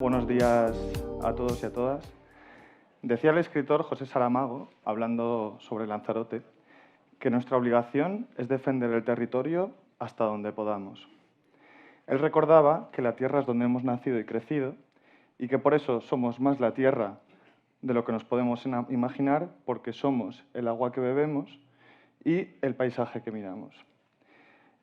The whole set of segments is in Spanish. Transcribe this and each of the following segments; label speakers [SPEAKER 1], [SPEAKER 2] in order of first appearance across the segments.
[SPEAKER 1] Buenos días a todos y a todas. Decía el escritor José Saramago, hablando sobre Lanzarote, que nuestra obligación es defender el territorio hasta donde podamos. Él recordaba que la tierra es donde hemos nacido y crecido y que por eso somos más la tierra de lo que nos podemos imaginar, porque somos el agua que bebemos y el paisaje que miramos.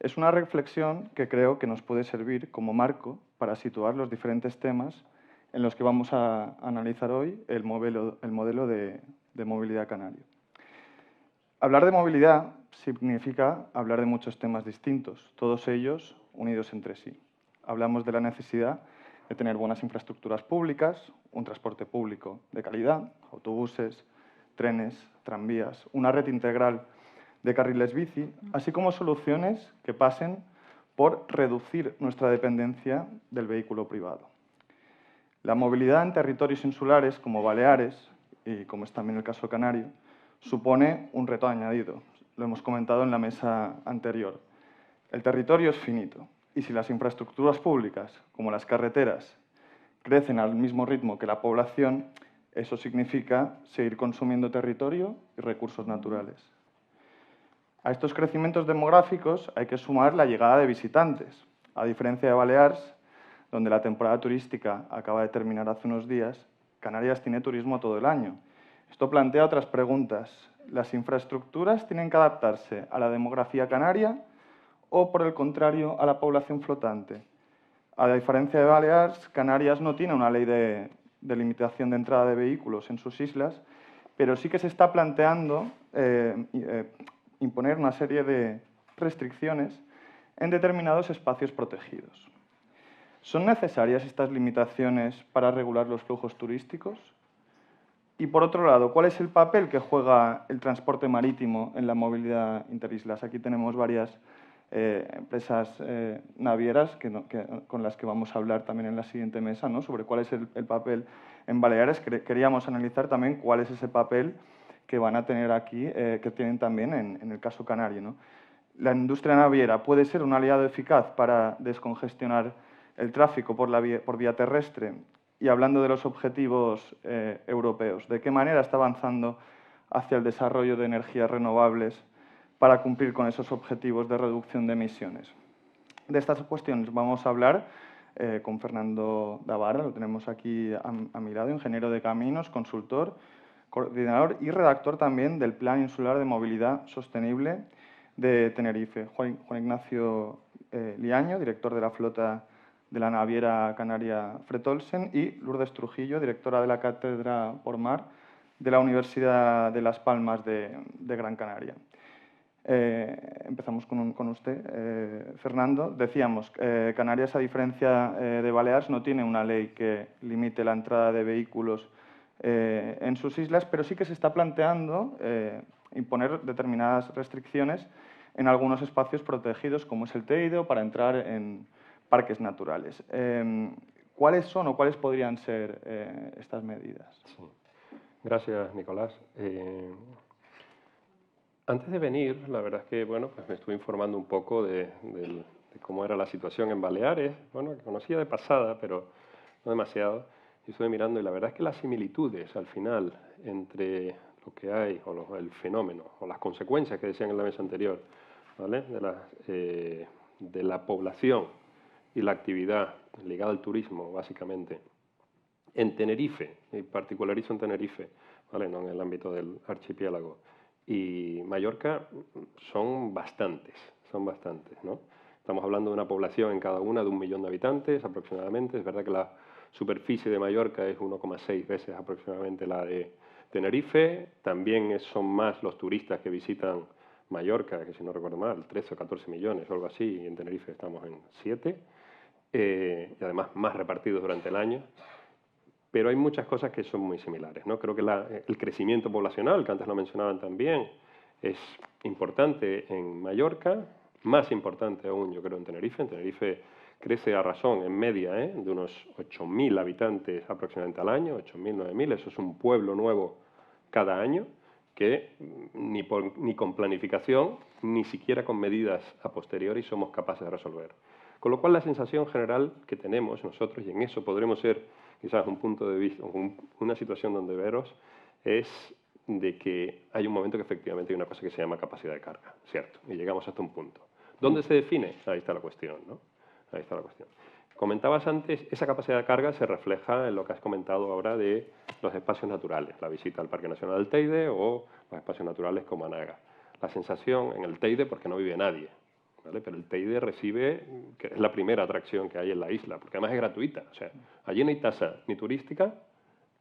[SPEAKER 1] Es una reflexión que creo que nos puede servir como marco para situar los diferentes temas en los que vamos a analizar hoy el modelo de movilidad canario. Hablar de movilidad significa hablar de muchos temas distintos, todos ellos unidos entre sí. Hablamos de la necesidad de tener buenas infraestructuras públicas, un transporte público de calidad, autobuses, trenes, tranvías, una red integral de carriles bici, así como soluciones que pasen por reducir nuestra dependencia del vehículo privado. La movilidad en territorios insulares como Baleares, y como es también el caso canario, supone un reto añadido. Lo hemos comentado en la mesa anterior. El territorio es finito, y si las infraestructuras públicas, como las carreteras, crecen al mismo ritmo que la población, eso significa seguir consumiendo territorio y recursos naturales. A estos crecimientos demográficos hay que sumar la llegada de visitantes. A diferencia de Baleares, donde la temporada turística acaba de terminar hace unos días, Canarias tiene turismo todo el año. Esto plantea otras preguntas. ¿Las infraestructuras tienen que adaptarse a la demografía canaria o, por el contrario, a la población flotante? A diferencia de Baleares, Canarias no tiene una ley de limitación de entrada de vehículos en sus islas, pero sí que se está planteando imponer una serie de restricciones en determinados espacios protegidos. ¿Son necesarias estas limitaciones para regular los flujos turísticos? Y, por otro lado, ¿cuál es el papel que juega el transporte marítimo en la movilidad interislas? Aquí tenemos varias empresas navieras con las que vamos a hablar también en la siguiente mesa, ¿no?, sobre cuál es el papel en Baleares. Queríamos analizar también cuál es ese papel que van a tener aquí, que tienen también en el caso canario, ¿no? La industria naviera puede ser un aliado eficaz para descongestionar el tráfico por vía terrestre. Y hablando de los objetivos europeos, ¿de qué manera está avanzando hacia el desarrollo de energías renovables para cumplir con esos objetivos de reducción de emisiones? De estas cuestiones vamos a hablar con Fernando Davara, lo tenemos aquí a mi lado, ingeniero de caminos, consultor, coordinador y redactor también del Plan Insular de Movilidad Sostenible de Tenerife. Juan Ignacio Liaño, director de la flota de la naviera canaria Fred Olsen, y Lourdes Trujillo, directora de la Cátedra por Mar de la Universidad de Las Palmas de Gran Canaria. Empezamos con usted, Fernando. Decíamos, Canarias, a diferencia de Baleares, no tiene una ley que limite la entrada de vehículos en sus islas, pero sí que se está planteando imponer determinadas restricciones en algunos espacios protegidos, como es el Teide, para entrar en parques naturales. ¿Cuáles son o cuáles podrían ser estas medidas?
[SPEAKER 2] Sí. Gracias, Nicolás. Antes de venir, la verdad es que bueno, pues me estuve informando un poco de cómo era la situación en Baleares. Bueno, que conocía de pasada, pero no demasiado. Y estuve mirando y la verdad es que las similitudes al final entre lo que hay, o el fenómeno, o las consecuencias que decían en la mesa anterior, ¿vale?, de la población y la actividad ligada al turismo, básicamente, en Tenerife, y particularizo en Tenerife, ¿vale?, no en el ámbito del archipiélago, y Mallorca, son bastantes, ¿no? Estamos hablando de una población en cada una de 1 millón de habitantes aproximadamente. Es verdad que la superficie de Mallorca es 1,6 veces aproximadamente la de Tenerife. También son más los turistas que visitan Mallorca, que si no recuerdo mal, 13 o 14 millones o algo así, y en Tenerife estamos en 7, y además más repartidos durante el año. Pero hay muchas cosas que son muy similares, ¿no? Creo que el crecimiento poblacional, que antes lo mencionaban también, es importante en Mallorca, más importante aún, yo creo, en Tenerife. En Tenerife crece a razón, en media, de unos 8.000 habitantes aproximadamente al año, 8.000, 9.000. Eso es un pueblo nuevo cada año, que ni con planificación, ni siquiera con medidas a posteriori somos capaces de resolver. Con lo cual, la sensación general que tenemos nosotros, y en eso podremos ser quizás un punto de vista, una situación donde veros es de que hay un momento que efectivamente hay una cosa que se llama capacidad de carga, ¿cierto? Y llegamos hasta un punto. ¿Dónde se define? Ahí está la cuestión, ¿no? Ahí está la cuestión. Comentabas antes, esa capacidad de carga se refleja en lo que has comentado ahora de los espacios naturales, la visita al Parque Nacional del Teide o los espacios naturales como Anaga. La sensación en el Teide, porque no vive nadie, ¿vale? Pero el Teide recibe, que es la primera atracción que hay en la isla, porque además es gratuita. O sea, allí no hay tasa ni turística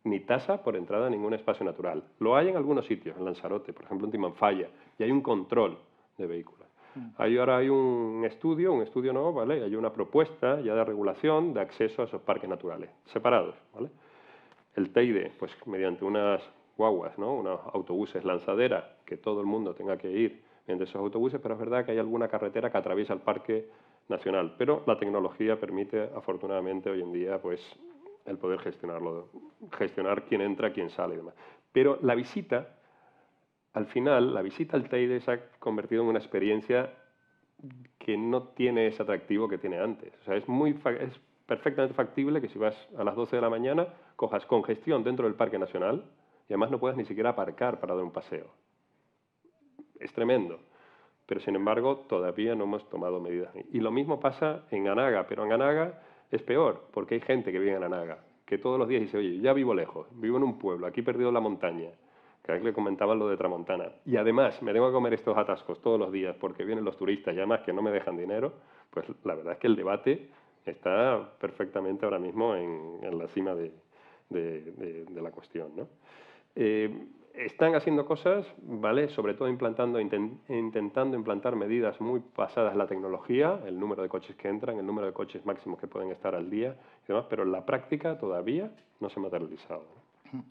[SPEAKER 2] ni tasa por entrada a ningún espacio natural. Lo hay en algunos sitios, en Lanzarote, por ejemplo en Timanfaya, y hay un control de vehículos. Ahora hay un estudio no, ¿vale? Hay una propuesta ya de regulación de acceso a esos parques naturales, separados, ¿vale? El Teide, pues mediante unas guaguas, ¿no? Unos autobuses lanzadera, que todo el mundo tenga que ir mediante esos autobuses, pero es verdad que hay alguna carretera que atraviesa el Parque Nacional. Pero la tecnología permite, afortunadamente, hoy en día, pues el poder gestionarlo, gestionar quién entra, quién sale y demás. Pero la visita, al final, la visita al Teide se ha convertido en una experiencia que no tiene ese atractivo que tiene antes. O sea, es perfectamente factible que si vas a las 12 de la mañana cojas congestión dentro del Parque Nacional y además no puedas ni siquiera aparcar para dar un paseo. Es tremendo. Pero sin embargo todavía no hemos tomado medidas. Y lo mismo pasa en Anaga, pero en Anaga es peor, porque hay gente que vive en Anaga, que todos los días dice, oye, ya vivo lejos, vivo en un pueblo, aquí he perdido la montaña, que a él le comentaban lo de Tramontana, y además me tengo que comer estos atascos todos los días porque vienen los turistas y además que no me dejan dinero, pues la verdad es que el debate está perfectamente ahora mismo en la cima de la cuestión, ¿no? Están haciendo cosas, ¿vale? Sobre todo intentando implantar medidas muy basadas en la tecnología, el número de coches que entran, el número de coches máximos que pueden estar al día y demás, pero en la práctica todavía no se ha materializado, ¿no?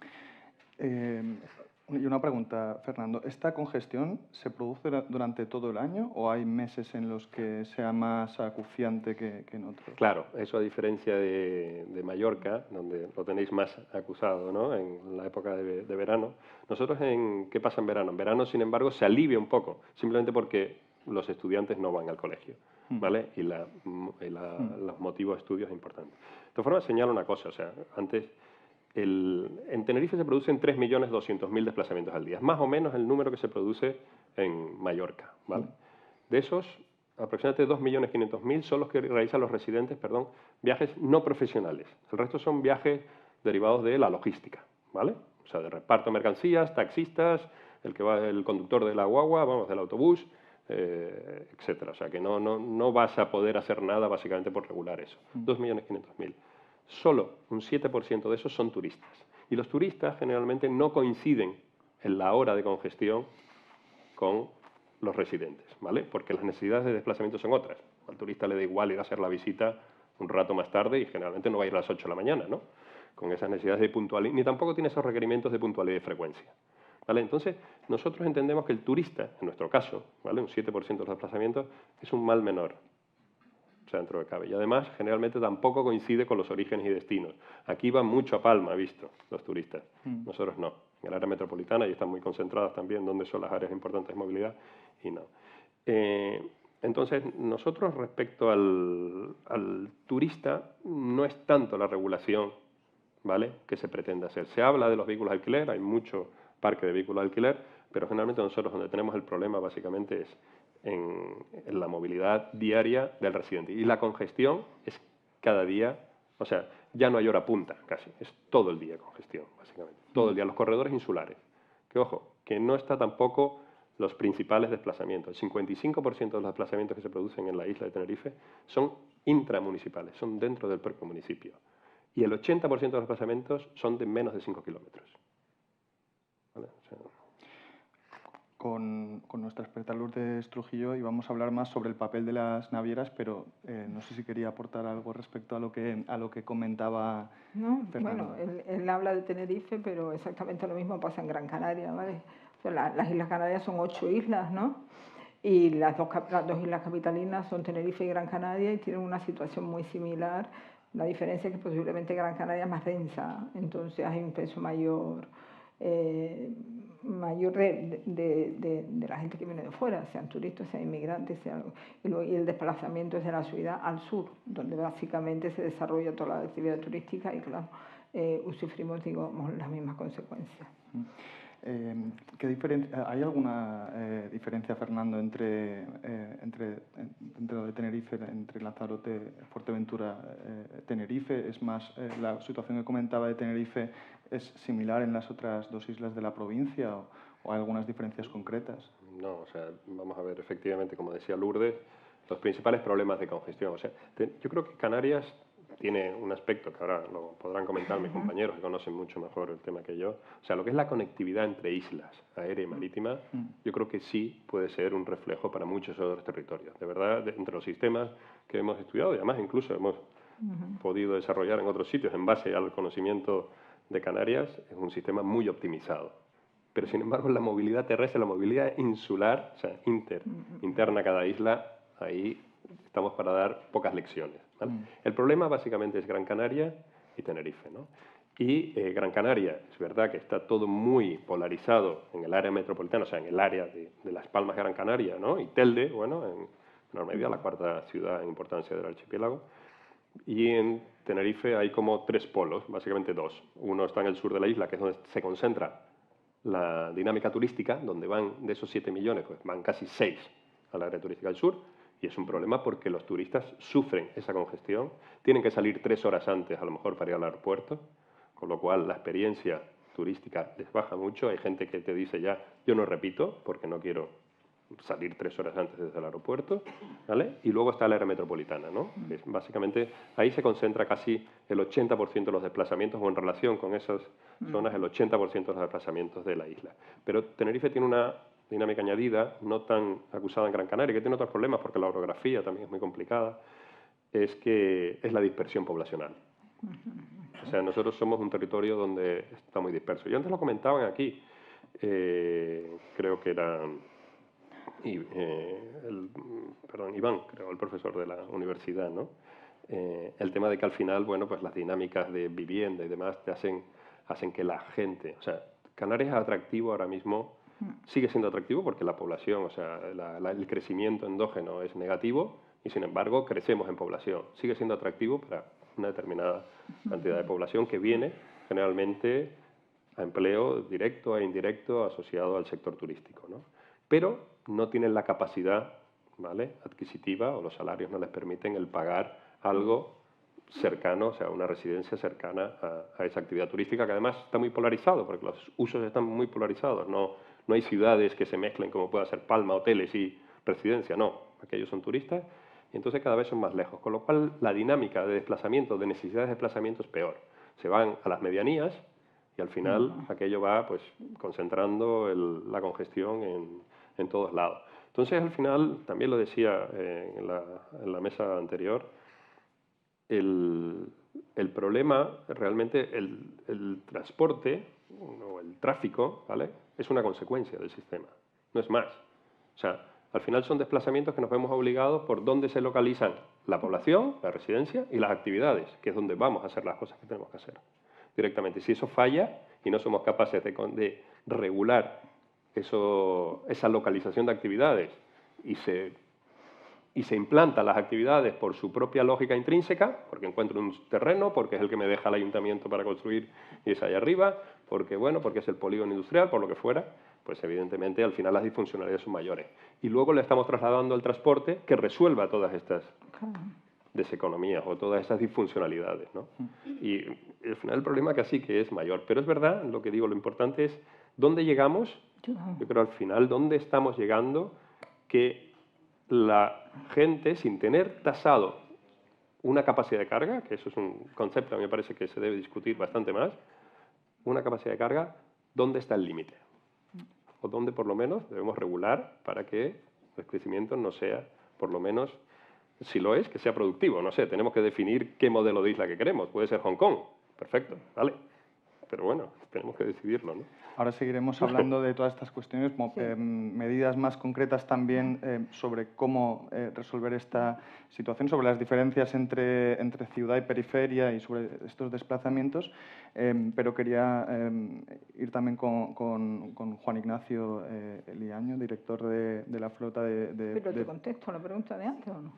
[SPEAKER 1] Y una pregunta, Fernando. ¿Esta congestión se produce durante todo el año o hay meses en los que sea más acuciante que en otros?
[SPEAKER 2] Claro, eso a diferencia de Mallorca, donde lo tenéis más acusado, ¿no? En la época de verano. Nosotros, ¿qué pasa en verano? En verano, sin embargo, se alivia un poco, simplemente porque los estudiantes no van al colegio, ¿vale? Y los motivos de estudio es importante. De todas formas, señalo una cosa, o sea, antes... en Tenerife se producen 3.200.000 desplazamientos al día. Es más o menos el número que se produce en Mallorca, ¿vale? De esos, aproximadamente 2.500.000 son los que realizan los residentes, viajes no profesionales. El resto son viajes derivados de la logística, ¿vale? O sea, de reparto de mercancías, taxistas, el conductor de la guagua, vamos, del autobús, etcétera. O sea, que no vas a poder hacer nada básicamente por regular eso. 2.500.000. Solo un 7% de esos son turistas. Y los turistas generalmente no coinciden en la hora de congestión con los residentes, ¿vale? Porque las necesidades de desplazamiento son otras. Al turista le da igual ir a hacer la visita un rato más tarde y generalmente no va a ir a las 8 de la mañana, ¿no? Con esas necesidades de puntualidad, ni tampoco tiene esos requerimientos de puntualidad y frecuencia, ¿vale? Entonces, nosotros entendemos que el turista, en nuestro caso, ¿vale? Un 7% de los desplazamientos es un mal menor. O sea, dentro de cabe. Y además, generalmente tampoco coincide con los orígenes y destinos. Aquí van mucho a Palma, visto, los turistas. Nosotros no. En el área metropolitana, y están muy concentradas también donde son las áreas importantes de movilidad, y no. Entonces, nosotros respecto al turista, no es tanto la regulación, ¿vale?, que se pretende hacer. Se habla de los vehículos de alquiler, hay mucho parque de vehículos de alquiler, pero generalmente nosotros donde tenemos el problema básicamente es en la movilidad diaria del residente. Y la congestión es cada día, o sea, ya no hay hora punta casi, es todo el día congestión, básicamente. Todo el día, los corredores insulares. Que ojo, que no está tampoco los principales desplazamientos. El 55% de los desplazamientos que se producen en la isla de Tenerife son intramunicipales, son dentro del propio municipio. Y el 80% de los desplazamientos son de menos de 5 kilómetros. ¿Vale? O sea,
[SPEAKER 1] con nuestra experta Lourdes Trujillo y vamos a hablar más sobre el papel de las navieras, pero no sé si quería aportar algo respecto a lo que comentaba Fernando.
[SPEAKER 3] Bueno, él habla de Tenerife, pero exactamente lo mismo pasa en Gran Canaria, ¿vale? O sea, las Islas Canarias son 8 islas, ¿no? Y las dos islas capitalinas son Tenerife y Gran Canaria y tienen una situación muy similar. La diferencia es que posiblemente Gran Canaria es más densa, entonces hay un peso mayor de la gente que viene de fuera, sean turistas, sean inmigrantes, y el desplazamiento es de la ciudad al sur, donde básicamente se desarrolla toda la actividad turística y claro, sufrimos, digamos, las mismas consecuencias.
[SPEAKER 1] ¿Hay alguna diferencia, Fernando, entre lo de Tenerife, entre Lanzarote, Fuerteventura, Tenerife? ¿Es más, la situación que comentaba de Tenerife es similar en las otras dos islas de la provincia o hay algunas diferencias concretas?
[SPEAKER 2] No, o sea, vamos a ver, efectivamente, como decía Lourdes, los principales problemas de congestión. O sea, yo creo que Canarias tiene un aspecto que ahora lo podrán comentar mis compañeros que conocen mucho mejor el tema que yo. O sea, lo que es la conectividad entre islas, aérea y marítima, yo creo que sí puede ser un reflejo para muchos otros territorios. De verdad, entre los sistemas que hemos estudiado y además incluso hemos podido desarrollar en otros sitios en base al conocimiento de Canarias, es un sistema muy optimizado. Pero, sin embargo, la movilidad terrestre, la movilidad insular, o sea, interna a cada isla, ahí estamos para dar pocas lecciones, ¿vale? El problema, básicamente, es Gran Canaria y Tenerife, ¿no? Y Gran Canaria, es verdad que está todo muy polarizado en el área metropolitana, o sea, en el área de Las Palmas de Gran Canaria, ¿no? Y Telde, bueno, en menor medida, la cuarta ciudad en importancia del archipiélago. Y en Tenerife hay como tres polos, básicamente dos. Uno está en el sur de la isla, que es donde se concentra la dinámica turística, donde van de esos 7 millones, pues van casi 6 al área turística del sur, y es un problema porque los turistas sufren esa congestión, tienen que salir 3 horas antes a lo mejor para ir al aeropuerto, con lo cual la experiencia turística les baja mucho. Hay gente que te dice ya, yo no repito porque no quiero salir 3 horas antes desde el aeropuerto, ¿vale? Y luego está el área metropolitana, ¿no? Que básicamente ahí se concentra casi el 80% de los desplazamientos, o en relación con esas zonas, el 80% de los desplazamientos de la isla. Pero Tenerife tiene una dinámica añadida, no tan acusada en Gran Canaria, que tiene otros problemas porque la orografía también es muy complicada, es que es la dispersión poblacional. O sea, nosotros somos un territorio donde está muy disperso. Y antes lo comentaban aquí, creo que era Iván, creo, el profesor de la universidad, ¿no? El tema de que al final, bueno, pues las dinámicas de vivienda y demás te hacen que la gente, o sea, Canarias es atractivo ahora mismo, sigue siendo atractivo porque la población, o sea, el crecimiento endógeno es negativo y sin embargo crecemos en población. Sigue siendo atractivo para una determinada cantidad de población que viene generalmente a empleo directo e indirecto asociado al sector turístico, ¿no? Pero no tienen la capacidad, ¿vale?, adquisitiva, o los salarios no les permiten el pagar algo cercano, o sea, una residencia cercana a esa actividad turística, que además está muy polarizado, porque los usos están muy polarizados. No hay ciudades que se mezclen como pueda ser Palma, hoteles y residencia, no. Aquellos son turistas y entonces cada vez son más lejos, con lo cual la dinámica de desplazamiento, de necesidades de desplazamiento es peor. Se van a las medianías y al final aquello va pues concentrando la congestión en todos lados. Entonces, al final, también lo decía en la mesa anterior, el problema realmente, el transporte o el tráfico, ¿vale?, es una consecuencia del sistema, no es más. O sea, al final son desplazamientos que nos vemos obligados por dónde se localizan la población, la residencia y las actividades, que es donde vamos a hacer las cosas que tenemos que hacer directamente. Si eso falla y no somos capaces de regular esa localización de actividades y se implantan las actividades por su propia lógica intrínseca, porque encuentro un terreno, porque es el que me deja el ayuntamiento para construir y es allá arriba, porque, bueno, porque es el polígono industrial, por lo que fuera, pues evidentemente al final las disfuncionalidades son mayores. Y luego le estamos trasladando al transporte que resuelva todas estas deseconomías o todas esas disfuncionalidades, ¿no? Y al final el problema casi que es mayor. Pero es verdad, lo que digo, lo importante es dónde llegamos. Yo creo al final dónde estamos llegando, que la gente, sin tener tasado una capacidad de carga, que eso es un concepto que a mí me parece que se debe discutir bastante más, una capacidad de carga, ¿dónde está el límite? O dónde por lo menos debemos regular para que el crecimiento no sea, por lo menos, si lo es, que sea productivo. No sé, tenemos que definir qué modelo de isla que queremos. Puede ser Hong Kong, perfecto, vale. Pero bueno, tenemos que decidirlo, ¿no?
[SPEAKER 1] Ahora seguiremos hablando de todas estas cuestiones, medidas más concretas también sobre cómo resolver esta situación, sobre las diferencias entre ciudad y periferia y sobre estos desplazamientos, pero quería ir también con Juan Ignacio Liaño, director de la flota de...
[SPEAKER 3] ¿Pero te contesto la pregunta de antes o no?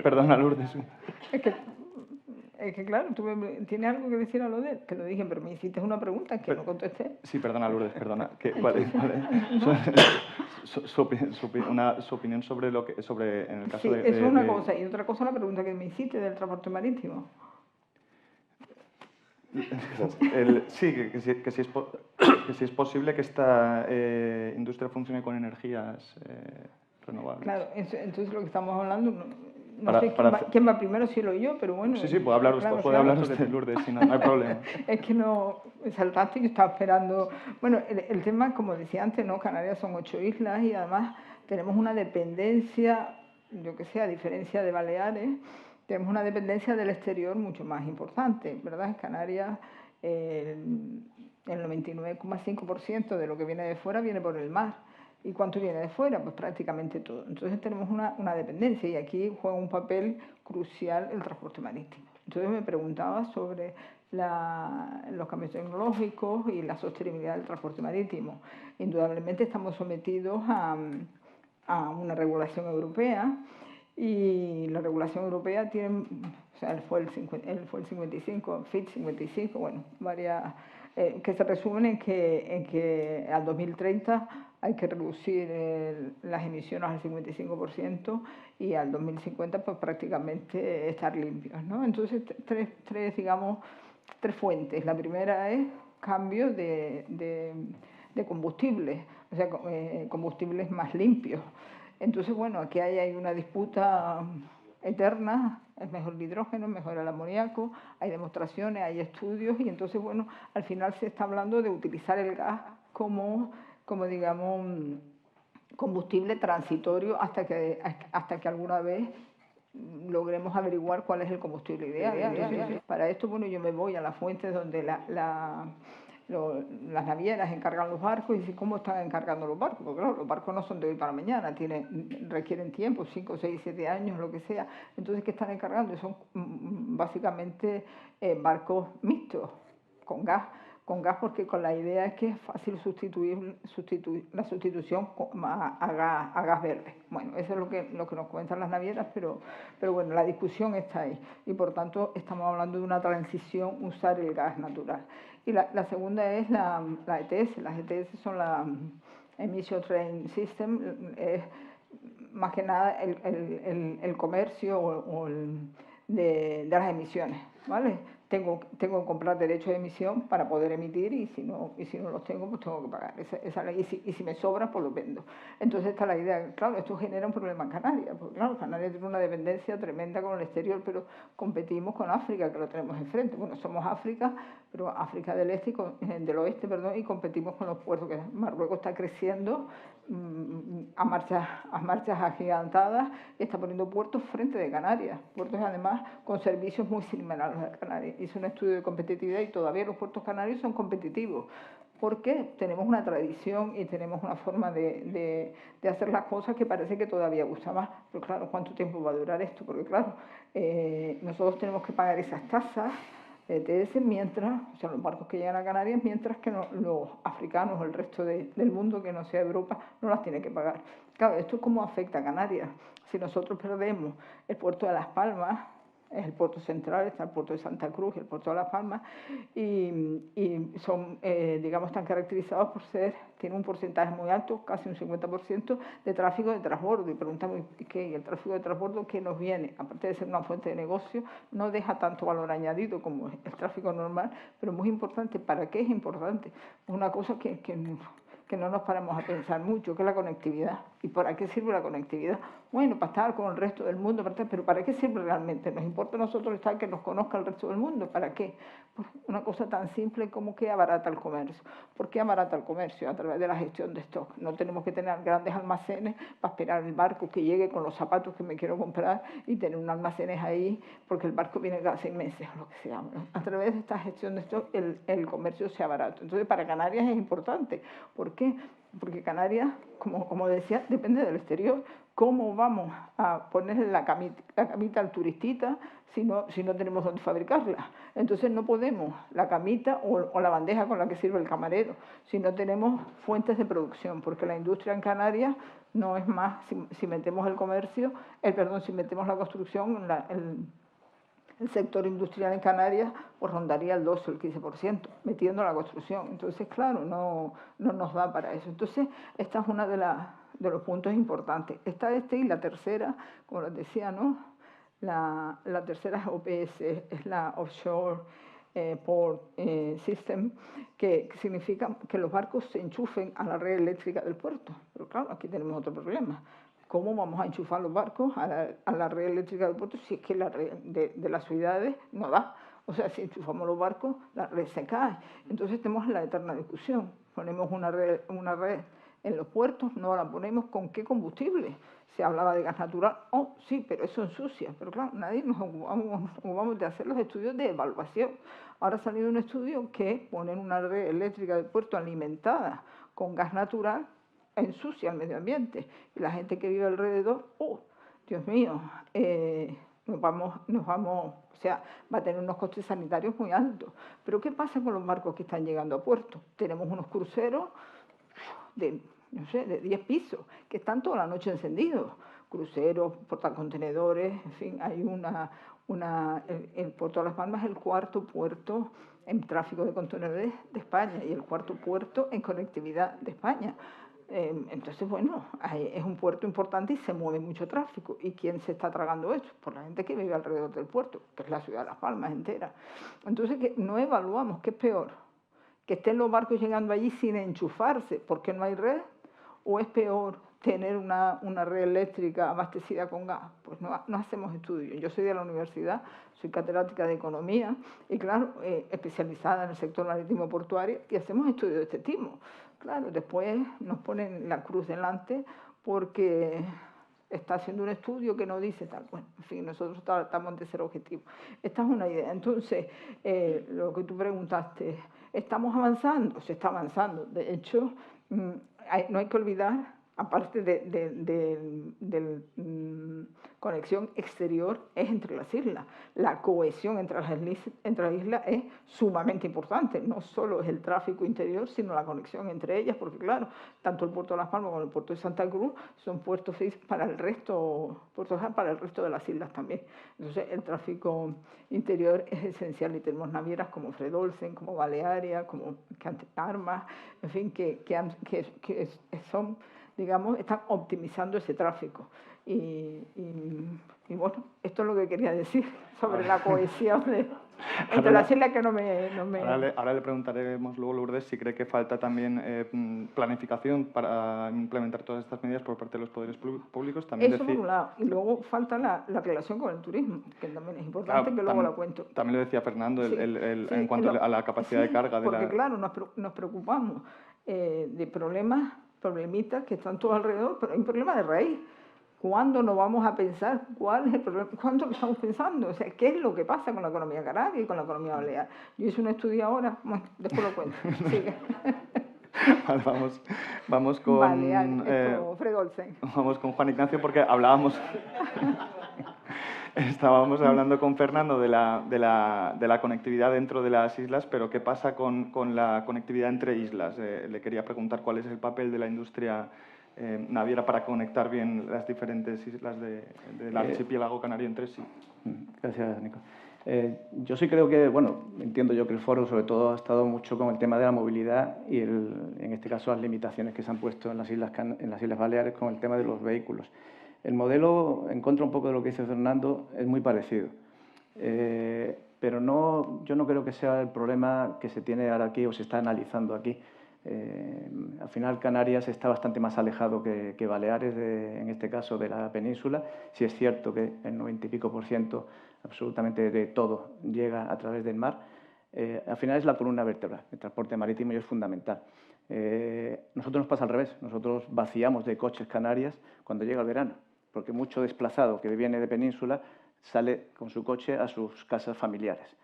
[SPEAKER 1] Perdona, Lourdes.
[SPEAKER 3] Es que Es que claro, ¿tienes algo que decir a lo de él? Que lo dije, pero me hiciste una pregunta que no contesté.
[SPEAKER 1] Sí, perdona, Lourdes, perdona. Vale. Su opinión sobre en el caso
[SPEAKER 3] Sí,
[SPEAKER 1] de...
[SPEAKER 3] eso es una cosa. Y otra cosa, la pregunta que me hiciste del transporte marítimo.
[SPEAKER 1] Sí, que si es posible que esta industria funcione con energías renovables.
[SPEAKER 3] Claro, entonces lo que estamos hablando, no
[SPEAKER 1] Para-
[SPEAKER 3] sé
[SPEAKER 1] para
[SPEAKER 3] quién va primero, si lo yo, pero bueno.
[SPEAKER 1] Sí, puede hablar
[SPEAKER 3] claro,
[SPEAKER 1] usted, puede
[SPEAKER 3] claro.
[SPEAKER 1] hablar usted, Lourdes, si no hay problema.
[SPEAKER 3] Es que no, me saltaste, yo estaba esperando. Bueno, el tema, como decía antes, ¿no? Canarias son 8 islas y además tenemos una dependencia, yo que sé, a diferencia de Baleares, tenemos una dependencia del exterior mucho más importante, ¿verdad? En Canarias el 99,5% de lo que viene de fuera viene por el mar. ¿Y cuánto viene de fuera? Pues prácticamente todo. Entonces tenemos una dependencia y aquí juega un papel crucial el transporte marítimo. Entonces me preguntaba sobre los cambios tecnológicos y la sostenibilidad del transporte marítimo. Indudablemente estamos sometidos a una regulación europea y la regulación europea tiene, o sea, él fue el 55, FIT 55, bueno, varias, que se resumen en que al 2030 hay que reducir las emisiones al 55% y al 2050 pues prácticamente estar limpios, ¿no? Entonces, digamos, tres fuentes. La primera es cambio de combustibles, o sea, combustibles más limpios. Entonces, bueno, aquí hay una disputa eterna, es mejor el hidrógeno, es mejor el amoníaco, hay demostraciones, hay estudios y entonces, bueno, al final se está hablando de utilizar el gas como digamos, combustible transitorio hasta que alguna vez logremos averiguar cuál es el combustible ideal. Entonces, para esto, bueno, yo me voy a las fuentes donde las navieras encargan los barcos y cómo están encargando los barcos, porque claro, los barcos no son de hoy para mañana, requieren tiempo, 5, 6, 7 años, lo que sea. Entonces, ¿qué están encargando? Son básicamente barcos mixtos, con gas porque con la idea es que es fácil la sustitución a gas verde. Bueno, eso es lo que nos cuentan las navieras, pero bueno, la discusión está ahí y por tanto estamos hablando de una transición, usar el gas natural. Y la segunda es la ETS. Las ETS son la Emission Trading System, es más que nada el comercio de las emisiones, ¿vale? Tengo que comprar derechos de emisión para poder emitir y si no los tengo, pues tengo que pagar. Y si me sobra, pues los vendo. Entonces está la idea. Claro, esto genera un problema en Canarias, porque claro, Canarias tiene una dependencia tremenda con el exterior, pero competimos con África, que lo tenemos enfrente. Bueno, somos África, pero África del Este, del Oeste, perdón, y competimos con los puertos, que Marruecos está creciendo a marchas agigantadas y está poniendo puertos frente de Canarias, puertos además con servicios muy similares a Canarias. Hice un estudio de competitividad y todavía los puertos canarios son competitivos porque tenemos una tradición y tenemos una forma de hacer las cosas que parece que todavía gusta más. Pero claro, ¿cuánto tiempo va a durar esto? Porque claro, nosotros tenemos que pagar esas tasas ETS mientras, o sea, los barcos que llegan a Canarias, mientras que los africanos o el resto del mundo que no sea Europa no las tiene que pagar. Claro, esto es cómo afecta a Canarias. Si nosotros perdemos el puerto de Las Palmas, es el puerto central, está el puerto de Santa Cruz y el puerto de Las Palmas, y son, digamos, están caracterizados por tienen un porcentaje muy alto, casi un 50% de tráfico de transbordo. Y preguntamos, ¿qué? ¿Y el tráfico de transbordo qué nos viene? Aparte de ser una fuente de negocio, no deja tanto valor añadido como el tráfico normal, pero es muy importante. ¿Para qué es importante? Es una cosa que no nos paramos a pensar mucho, que es la conectividad. ¿Y para qué sirve la conectividad? Bueno, para estar con el resto del mundo, pero ¿para qué sirve realmente? ¿Nos importa a nosotros estar que nos conozca el resto del mundo? ¿Para qué? Pues una cosa tan simple como que abarata el comercio. ¿Por qué abarata el comercio? A través de la gestión de stock. No tenemos que tener grandes almacenes para esperar el barco que llegue con los zapatos que me quiero comprar y tener unos almacenes ahí porque el barco viene cada 6 meses o lo que sea. A través de esta gestión de stock el comercio se abarata. Entonces para Canarias es importante. ¿Por qué? Porque Canarias, como decía, depende del exterior. ¿Cómo vamos a ponerle la camita al turistita si no tenemos dónde fabricarla? Entonces no podemos la camita o la bandeja con la que sirve el camarero si no tenemos fuentes de producción, porque la industria en Canarias no es más, si metemos el comercio, si metemos la construcción, el sector industrial en Canarias pues rondaría el 12 o el 15%, metiendo la construcción. Entonces, claro, no nos da para eso. Entonces, esta es una de los puntos importantes. Está y la tercera, como les decía, ¿no? La tercera es OPS, es la Offshore Port System, que significa que los barcos se enchufen a la red eléctrica del puerto. Pero claro, aquí tenemos otro problema. ¿Cómo vamos a enchufar los barcos a la red eléctrica del puerto si es que la red de las ciudades no da? O sea, si enchufamos los barcos, la red se cae. Entonces tenemos la eterna discusión. Ponemos una red en los puertos, no la ponemos con qué combustible. Se hablaba de gas natural, oh, sí, pero eso ensucia. Pero claro, nadie nos ocupamos de hacer los estudios de evaluación. Ahora ha salido un estudio que poner una red eléctrica del puerto alimentada con gas natural ensucia el medio ambiente. Y la gente que vive alrededor, oh, Dios mío, nos vamos, o sea, va a tener unos costes sanitarios muy altos. Pero ¿qué pasa con los barcos que están llegando a puerto? Tenemos unos cruceros de 10 pisos, que están toda la noche encendidos. Cruceros, portacontenedores, en fin, hay el Puerto de Las Palmas es el cuarto puerto en tráfico de contenedores de España y el cuarto puerto en conectividad de España. Entonces, bueno, es un puerto importante y se mueve mucho tráfico. ¿Y quién se está tragando esto? Por la gente que vive alrededor del puerto, que es la ciudad de Las Palmas entera. Entonces, que no evaluamos, ¿qué es peor? ¿Que estén los barcos llegando allí sin enchufarse porque no hay red? ¿O es peor tener una red eléctrica abastecida con gas? Pues no hacemos estudios. Yo soy de la universidad, soy catedrática de Economía y, claro, especializada en el sector marítimo portuario y hacemos estudios de este tipo. Claro, después nos ponen la cruz delante porque está haciendo un estudio que no dice tal. Bueno, en fin, nosotros tratamos de ser objetivos. Esta es una idea. Entonces, lo que tú preguntaste, ¿estamos avanzando? Se está avanzando. De hecho, no hay que olvidar, aparte de conexión exterior, es entre las islas. La cohesión entre las islas es sumamente importante. No solo es el tráfico interior, sino la conexión entre ellas, porque claro, tanto el puerto de Las Palmas como el puerto de Santa Cruz son puertos para el resto de las islas también. Entonces, el tráfico interior es esencial y tenemos navieras como Fred Olsen, como Balearia, como Armas, en fin, que son, digamos, están optimizando ese tráfico. Y bueno, esto es lo que quería decir sobre la cohesión entre las islas, que no me...
[SPEAKER 1] Ahora le preguntaremos luego, Lourdes, si cree que falta también planificación para implementar todas estas medidas por parte de los poderes públicos. También
[SPEAKER 3] eso por un lado. Y luego falta la relación con el turismo, que también es importante, que luego la cuento.
[SPEAKER 1] También lo decía Fernando,
[SPEAKER 3] sí,
[SPEAKER 1] en cuanto a la capacidad de carga.
[SPEAKER 3] Porque claro, nos preocupamos de problemitas que están todos alrededor, pero hay un problema de raíz. ¿Cuándo nos vamos a pensar cuál es el problema? ¿Cuándo lo estamos pensando? O sea, ¿qué es lo que pasa con la economía canaria y con la economía balear? Yo hice un estudio ahora, bueno, después lo cuento.
[SPEAKER 1] Vale, vamos con...
[SPEAKER 3] Fred Olsen.
[SPEAKER 1] Vamos con Juan Ignacio porque estábamos hablando con Fernando de la conectividad dentro de las islas, pero ¿qué pasa con la conectividad entre islas? Le quería preguntar cuál es el papel de la industria naviera para conectar bien las diferentes islas del archipiélago canario entre sí.
[SPEAKER 4] Gracias, Nico. Yo sí creo que, bueno, entiendo yo que el foro sobre todo ha estado mucho con el tema de la movilidad y en este caso las limitaciones que se han puesto en las Islas Baleares con el tema de los vehículos. El modelo, en contra un poco de lo que dice Fernando, es muy parecido. Pero yo no creo que sea el problema que se tiene ahora aquí o se está analizando aquí. Al final Canarias está bastante más alejado que Baleares, en este caso de la península. Sí es cierto que el 90 y pico % absolutamente de todo llega a través del mar. Al final es la columna vertebral, el transporte marítimo y es fundamental. Nosotros nos pasa al revés, nosotros vaciamos de coches Canarias cuando llega el verano, porque mucho desplazado que viene de península sale con su coche a sus casas familiares.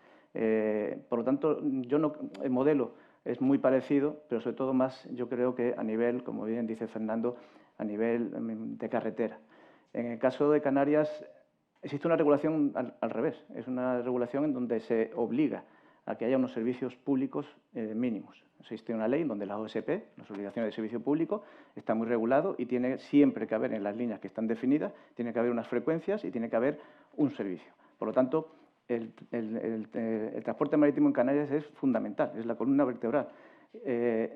[SPEAKER 4] Por lo tanto, el modelo es muy parecido, pero sobre todo más, yo creo que a nivel, como bien dice Fernando, a nivel de carretera. En el caso de Canarias existe una regulación al revés, es una regulación en donde se obliga a que haya unos servicios públicos mínimos. Existe una ley donde la OSP, las obligaciones de servicio público, está muy regulado y tiene siempre que haber en las líneas que están definidas, tiene que haber unas frecuencias y tiene que haber un servicio. Por lo tanto, el transporte marítimo en Canarias es fundamental, es la columna vertebral.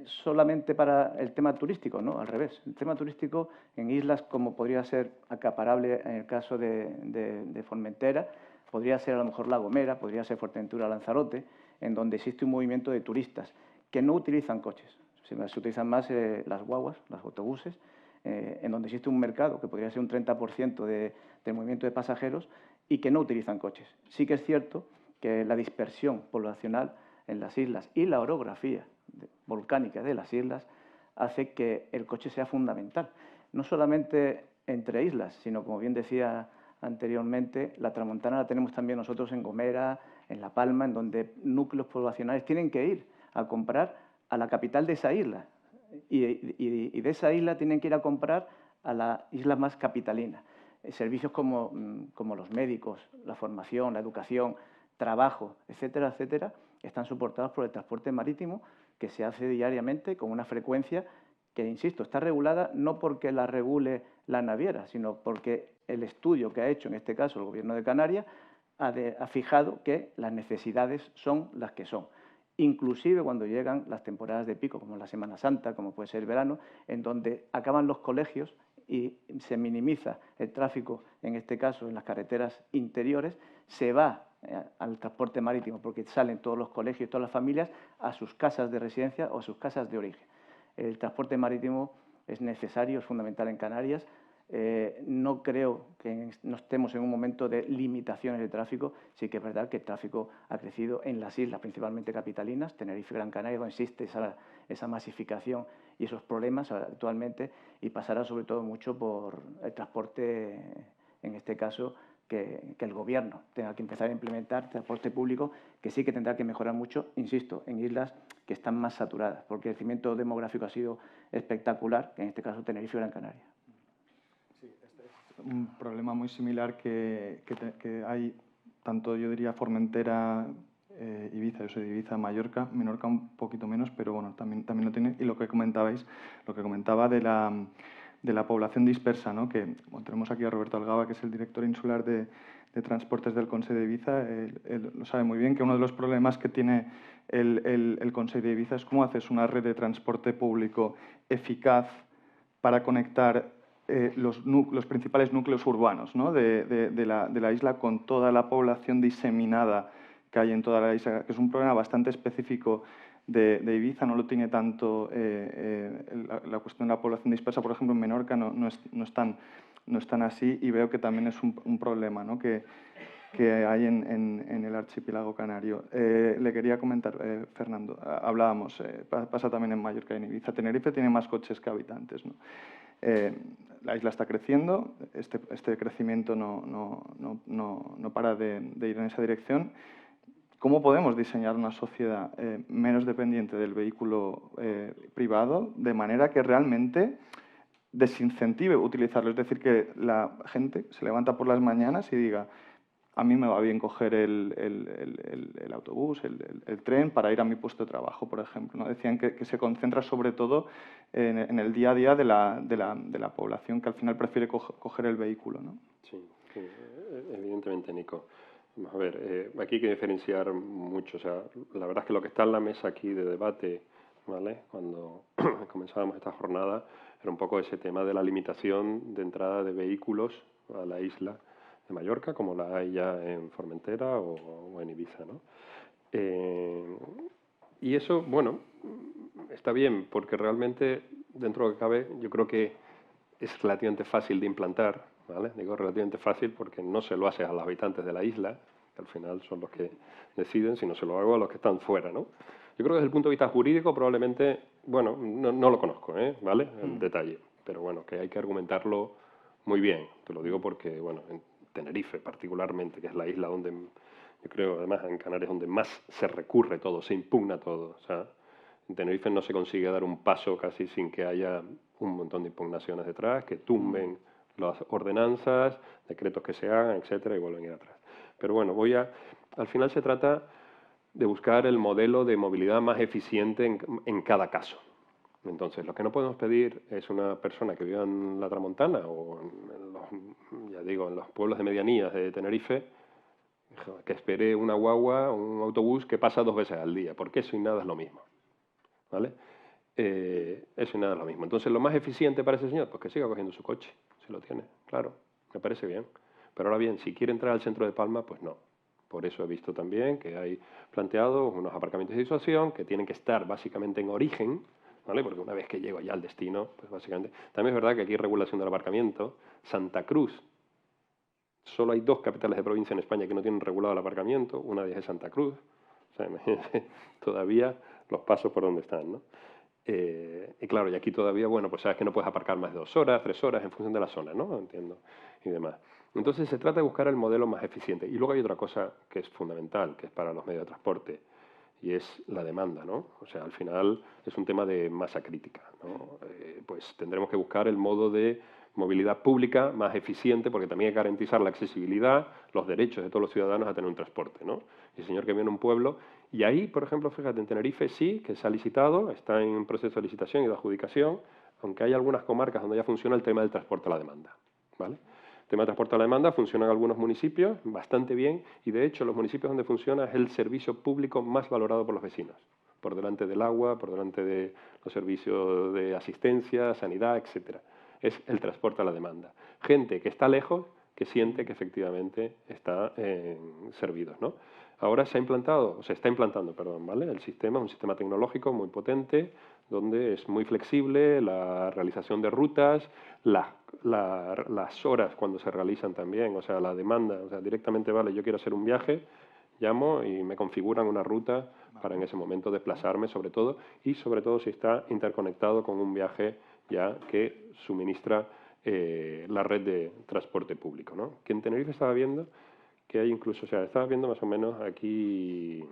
[SPEAKER 4] Solamente para el tema turístico, no, al revés. El tema turístico en islas como podría ser acaparable en el caso de Formentera, podría ser a lo mejor La Gomera, podría ser Fuerteventura, Lanzarote, en donde existe un movimiento de turistas que no utilizan coches, se utilizan más las guaguas, los autobuses, en donde existe un mercado que podría ser un 30% del movimiento de pasajeros y que no utilizan coches. Sí que es cierto que la dispersión poblacional en las islas y la orografía volcánica de las islas hace que el coche sea fundamental. No solamente entre islas, sino, como bien decía anteriormente, la tramontana la tenemos también nosotros en Gomera, en La Palma, en donde núcleos poblacionales tienen que ir a comprar a la capital de esa isla y de esa isla tienen que ir a comprar a la isla más capitalina. Servicios como los médicos, la formación, la educación, trabajo, etcétera, etcétera, están soportados por el transporte marítimo que se hace diariamente con una frecuencia que, insisto, está regulada no porque la regule la naviera, sino porque el estudio que ha hecho, en este caso, el Gobierno de Canarias, ha fijado que las necesidades son las que son. Inclusive cuando llegan las temporadas de pico, como la Semana Santa, como puede ser el verano, en donde acaban los colegios y se minimiza el tráfico, en este caso en las carreteras interiores, se va al transporte marítimo porque salen todos los colegios y todas las familias a sus casas de residencia o a sus casas de origen. El transporte marítimo es necesario, es fundamental en Canarias. No creo que no estemos en un momento de limitaciones de tráfico. Sí que es verdad que el tráfico ha crecido en las islas, principalmente capitalinas, Tenerife y Gran Canaria, donde existe esa masificación y esos problemas actualmente, y pasará sobre todo mucho por el transporte, en este caso, que el Gobierno tenga que empezar a implementar transporte público, que sí que tendrá que mejorar mucho, insisto, en islas que están más saturadas, porque el crecimiento demográfico ha sido espectacular, que en este caso Tenerife y Gran Canaria.
[SPEAKER 1] Sí, este es un problema muy similar que hay, tanto yo diría Formentera, Ibiza, yo soy de Ibiza, Mallorca, Menorca un poquito menos, pero bueno, también lo tiene. Y lo que comentaba de la población dispersa, ¿no? Que bueno, tenemos aquí a Roberto Algaba, que es el director insular de Transportes del Consell de Ibiza. Él lo sabe muy bien, que uno de los problemas que tiene el Consell de Ibiza es cómo haces una red de transporte público eficaz para conectar los principales núcleos urbanos, ¿no? de la isla con toda la población diseminada que hay en toda la isla, que es un problema bastante específico de Ibiza, no lo tiene tanto la cuestión de la población dispersa, por ejemplo, en Menorca no es tan así, y veo que también es un problema, ¿no? que hay en el archipiélago canario. Le quería comentar, Fernando, hablábamos, pasa también en Mallorca y en Ibiza. Tenerife tiene más coches que habitantes, ¿no? La isla está creciendo, este crecimiento no para de ir en esa dirección. ¿Cómo podemos diseñar una sociedad menos dependiente del vehículo privado de manera que realmente desincentive utilizarlo? Es decir, que la gente se levanta por las mañanas y diga: a mí me va bien coger el autobús, el tren para ir a mi puesto de trabajo, por ejemplo, ¿no? Decían que se concentra sobre todo en el día a día de la población, que al final prefiere coger el vehículo, ¿no?
[SPEAKER 2] Sí, evidentemente, Nico. Vamos a ver, aquí hay que diferenciar mucho. O sea, la verdad es que lo que está en la mesa aquí de debate, ¿vale?, cuando comenzábamos esta jornada, era un poco ese tema de la limitación de entrada de vehículos a la isla de Mallorca, como la hay ya en Formentera o en Ibiza, ¿no? Y eso, bueno, está bien, porque realmente, dentro de lo que cabe, yo creo que es relativamente fácil de implantar, ¿vale? Digo relativamente fácil porque no se lo hace a los habitantes de la isla, que al final son los que deciden, sino se lo hago a los que están fuera, ¿no? Yo creo que desde el punto de vista jurídico probablemente, bueno, no lo conozco, ¿vale?, en detalle, pero bueno, que hay que argumentarlo muy bien. Te lo digo porque, bueno, en Tenerife particularmente, que es la isla donde, yo creo, además en Canarias, donde más se recurre todo, se impugna todo. O sea, en Tenerife no se consigue dar un paso casi sin que haya un montón de impugnaciones detrás, que tumben las ordenanzas, decretos que se hagan, etcétera, y vuelven a ir atrás. Pero bueno, al final se trata de buscar el modelo de movilidad más eficiente en cada caso. Entonces, lo que no podemos pedir es una persona que viva en la Tramontana o en los pueblos de medianías de Tenerife, que espere una guagua, un autobús que pasa 2 veces al día, porque eso y nada es lo mismo, ¿vale? Eso y nada es lo mismo. Entonces, lo más eficiente para ese señor, pues que siga cogiendo su coche, si lo tiene, claro, me parece bien. Pero ahora bien, si quiere entrar al centro de Palma, pues no. Por eso he visto también que hay planteados unos aparcamientos de disuasión que tienen que estar básicamente en origen, ¿vale? Porque una vez que llego ya al destino, pues básicamente... También es verdad que aquí hay regulación del aparcamiento. Santa Cruz, solo hay 2 capitales de provincia en España que no tienen regulado el aparcamiento, una de ellas es Santa Cruz. O sea, imagínense todavía los pasos por donde están, ¿no? Y claro, y aquí todavía, bueno, pues sabes que no puedes aparcar más de 2 horas, 3 horas, en función de la zona, ¿no? Entiendo, y demás. Entonces se trata de buscar el modelo más eficiente. Y luego hay otra cosa que es fundamental, que es para los medios de transporte, y es la demanda, ¿no? O sea, al final es un tema de masa crítica, ¿no? Pues tendremos que buscar el modo de movilidad pública más eficiente, porque también hay que garantizar la accesibilidad, los derechos de todos los ciudadanos a tener un transporte, ¿no? Y el señor que viene a un pueblo, y ahí, por ejemplo, fíjate, en Tenerife sí, que se ha licitado, está en proceso de licitación y de adjudicación, aunque hay algunas comarcas donde ya funciona el tema del transporte a la demanda, ¿vale? El tema de transporte a la demanda funciona en algunos municipios bastante bien, y de hecho los municipios donde funciona es el servicio público más valorado por los vecinos, por delante del agua, por delante de los servicios de asistencia, sanidad, etcétera. Es el transporte a la demanda. Gente que está lejos, que siente que efectivamente está servidos, ¿no? Ahora se está implantando, perdón, ¿vale? El sistema es un sistema tecnológico muy potente, donde es muy flexible la realización de rutas, las horas cuando se realizan también, o sea, la demanda, o sea, directamente, vale, yo quiero hacer un viaje, llamo y me configuran una ruta para en ese momento desplazarme, sobre todo si está interconectado con un viaje ya que suministra la red de transporte público, ¿no? Que en Tenerife estaba viendo que hay incluso, o sea, estaba viendo más o menos aquí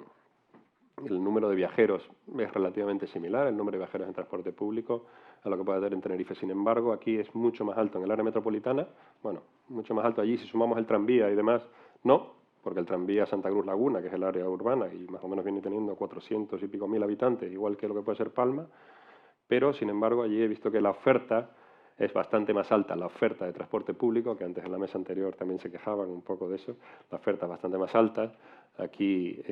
[SPEAKER 2] el número de viajeros es relativamente similar, el número de viajeros en transporte público a lo que puede haber en Tenerife. Sin embargo, aquí es mucho más alto en el área metropolitana, bueno, mucho más alto allí si sumamos el tranvía y demás, no, porque el tranvía Santa Cruz Laguna, que es el área urbana y más o menos viene teniendo 400 y pico mil habitantes, igual que lo que puede ser Palma, pero sin embargo allí he visto que la oferta es bastante más alta, la oferta de transporte público, que antes en la mesa anterior también se quejaban un poco de eso, la oferta es bastante más alta. Aquí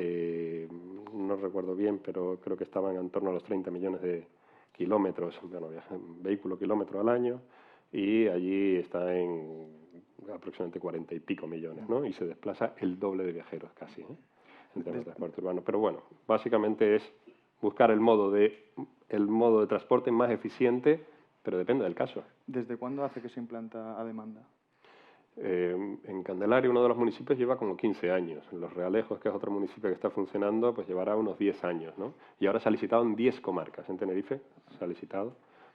[SPEAKER 2] no recuerdo bien, pero creo que estaban en torno a los 30 millones de kilómetros, bueno, vehículo kilómetro al año, y allí está en aproximadamente 40 y pico millones, ¿no? Y se desplaza el doble de viajeros casi, ¿eh? En temas de transporte urbano. Pero bueno, básicamente es buscar el modo de transporte más eficiente, pero depende del caso.
[SPEAKER 1] ¿Desde cuándo hace que se implanta a demanda?
[SPEAKER 2] En Candelaria, uno de los municipios, lleva como 15 años. En Los Realejos, que es otro municipio que está funcionando, pues llevará unos 10 años, ¿no? Y ahora se ha licitado en 10 comarcas. En Tenerife se ha licitado,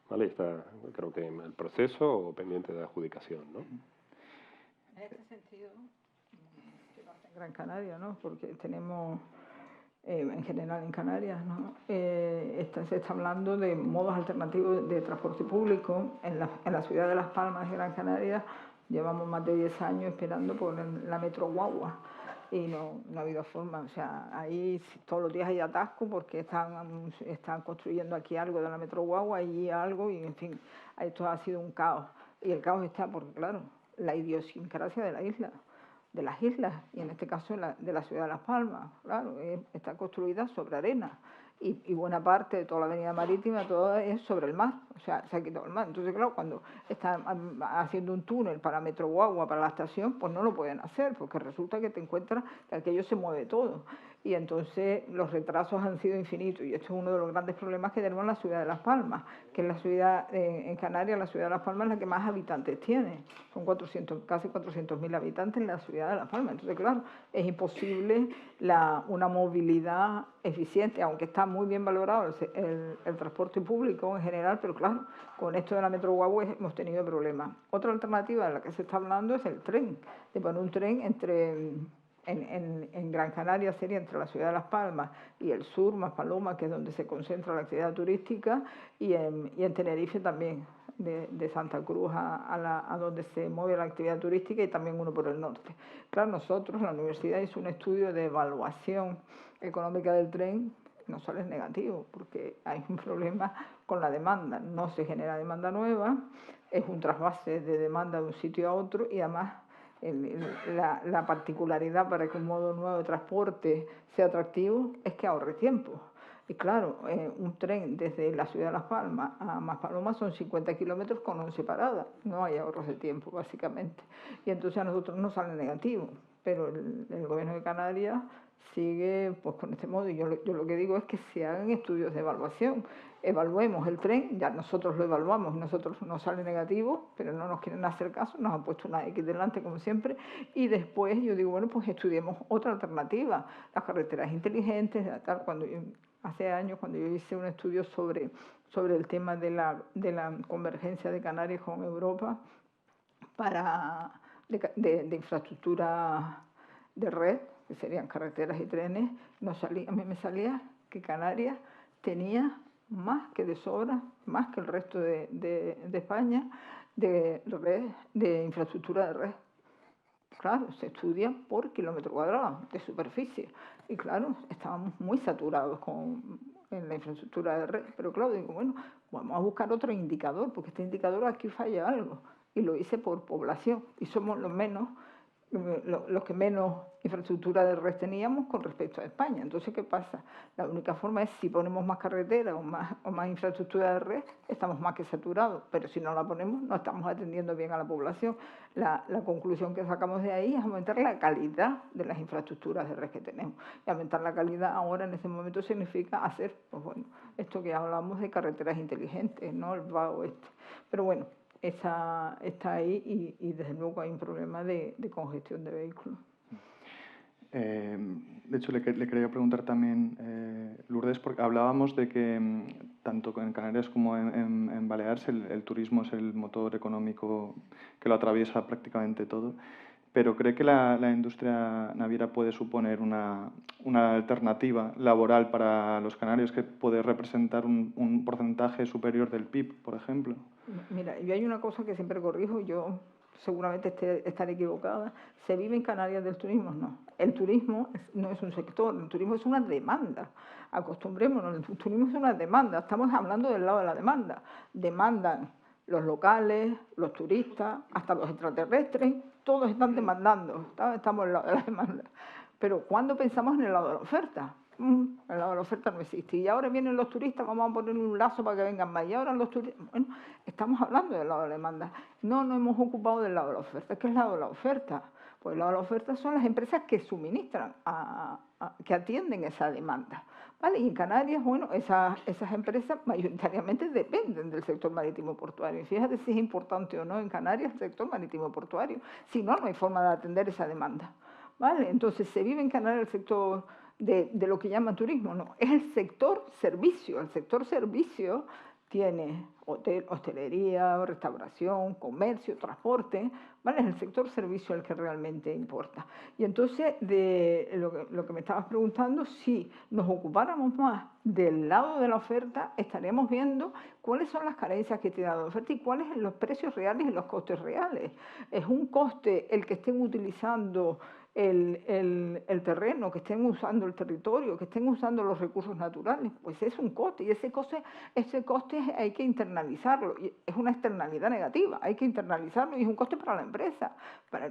[SPEAKER 2] ¿vale? Y está, creo que en el proceso o pendiente de adjudicación, ¿no?
[SPEAKER 3] En este sentido, que pasa en Gran Canaria, ¿no? Porque tenemos, en general en Canarias, ¿no? Se está hablando de modos alternativos de transporte público. En la ciudad de Las Palmas de Gran Canaria llevamos más de 10 años esperando por la metro guagua y no ha habido forma. O sea, ahí todos los días hay atasco porque están construyendo aquí algo de la metro guagua, allí algo, y en fin, esto ha sido un caos. Y el caos está porque, claro, la idiosincrasia de las islas, y en este caso de la ciudad de Las Palmas, claro, está construida sobre arena, y buena parte de toda la avenida marítima, todo es sobre el mar, o sea, se ha quitado el mar. Entonces, claro, cuando están haciendo un túnel para Metro Guagua, para la estación, pues no lo pueden hacer, porque resulta que te encuentras que aquello se mueve todo, y entonces los retrasos han sido infinitos, y esto es uno de los grandes problemas que tenemos en la ciudad de Las Palmas, que es la ciudad, en Canarias, la ciudad de Las Palmas es la que más habitantes tiene, son casi 400.000 habitantes en la ciudad de Las Palmas. Entonces, claro, es imposible una movilidad eficiente, aunque está muy bien valorado el transporte público en general, pero claro, con esto de la Metro Guagua hemos tenido problemas. Otra alternativa de la que se está hablando es el tren, de poner un tren en Gran Canaria, sería entre la ciudad de Las Palmas y el sur, Maspalomas, que es donde se concentra la actividad turística, y en Tenerife también, de Santa Cruz a donde se mueve la actividad turística, y también uno por el norte. Claro, nosotros, la universidad hizo un estudio de evaluación económica del tren, no solo es negativo, porque hay un problema con la demanda, no se genera demanda nueva, es un trasvase de demanda de un sitio a otro, y además la particularidad para que un modo nuevo de transporte sea atractivo es que ahorre tiempo. Y claro, un tren desde la ciudad de Las Palmas a Maspalomas son 50 kilómetros con 11 paradas. No hay ahorros de tiempo, básicamente. Y entonces a nosotros nos sale negativo. Pero el gobierno de Canarias sigue pues con este modo. Y yo lo que digo es que se hagan estudios de evaluación. Evaluemos el tren, ya nosotros lo evaluamos, nosotros nos sale negativo, pero no nos quieren hacer caso, nos han puesto una X delante como siempre, y después yo digo, bueno, pues estudiemos otra alternativa, las carreteras inteligentes, tal. Hace años, cuando yo hice un estudio sobre el tema de la convergencia de Canarias con Europa de infraestructura de red, que serían carreteras y trenes, a mí me salía que Canarias tenía más que de sobra, más que el resto de España, de infraestructura de red. Claro, se estudia por kilómetro cuadrado de superficie. Y claro, estábamos muy saturados en la infraestructura de red. Pero claro, digo, bueno, vamos a buscar otro indicador, porque este indicador aquí falla algo. Y lo hice por población. Y somos los que menos infraestructura de red teníamos con respecto a España. Entonces, ¿qué pasa? La única forma es si ponemos más carreteras o más infraestructura de red, estamos más que saturados, pero si no la ponemos, no estamos atendiendo bien a la población. La conclusión que sacamos de ahí es aumentar la calidad de las infraestructuras de red que tenemos. Y aumentar la calidad ahora, en este momento, significa hacer, pues bueno, esto que hablamos de carreteras inteligentes, ¿no? El VAO este. Pero bueno, está ahí y desde luego hay un problema de congestión de vehículos.
[SPEAKER 1] De hecho, le quería preguntar también, Lourdes, porque hablábamos de que tanto en Canarias como en Baleares el turismo es el motor económico que lo atraviesa prácticamente todo, pero ¿cree que la industria naviera puede suponer una alternativa laboral para los canarios que puede representar un porcentaje superior del PIB, por ejemplo?
[SPEAKER 3] Mira, yo hay una cosa que siempre corrijo, yo seguramente estaré equivocada. ¿Se vive en Canarias del turismo? No. El turismo no es un sector, el turismo es una demanda. Acostumbrémonos, el turismo es una demanda. Estamos hablando del lado de la demanda. Demandan los locales, los turistas, hasta los extraterrestres, todos están demandando. Estamos al lado de la demanda. Pero ¿cuándo pensamos en el lado de la oferta? El lado de la oferta no existe. Y ahora vienen los turistas, vamos a poner un lazo para que vengan más. Y ahora los turistas, bueno, estamos hablando del lado de la demanda. No nos hemos ocupado del lado de la oferta. ¿Qué es el lado de la oferta? Pues el lado de la oferta son las empresas que suministran, que atienden esa demanda. ¿Vale? Y en Canarias, bueno, esas empresas mayoritariamente dependen del sector marítimo portuario. Y fíjate si es importante o no en Canarias el sector marítimo portuario. Si no, no hay forma de atender esa demanda. ¿Vale? Entonces, se vive en Canarias el sector de lo que llaman turismo, no, es el sector servicio. El sector servicio tiene hostelería, restauración, comercio, transporte, ¿vale? Es el sector servicio el que realmente importa. Y entonces, lo que me estabas preguntando, si nos ocupáramos más del lado de la oferta, estaríamos viendo cuáles son las carencias que tiene la oferta y cuáles son los precios reales y los costes reales. Es un coste el que estén utilizando el terreno, que estén usando el territorio, que estén usando los recursos naturales, pues es un coste, y ese coste hay que internalizarlo, y es una externalidad negativa, hay que internalizarlo y es un coste para la empresa.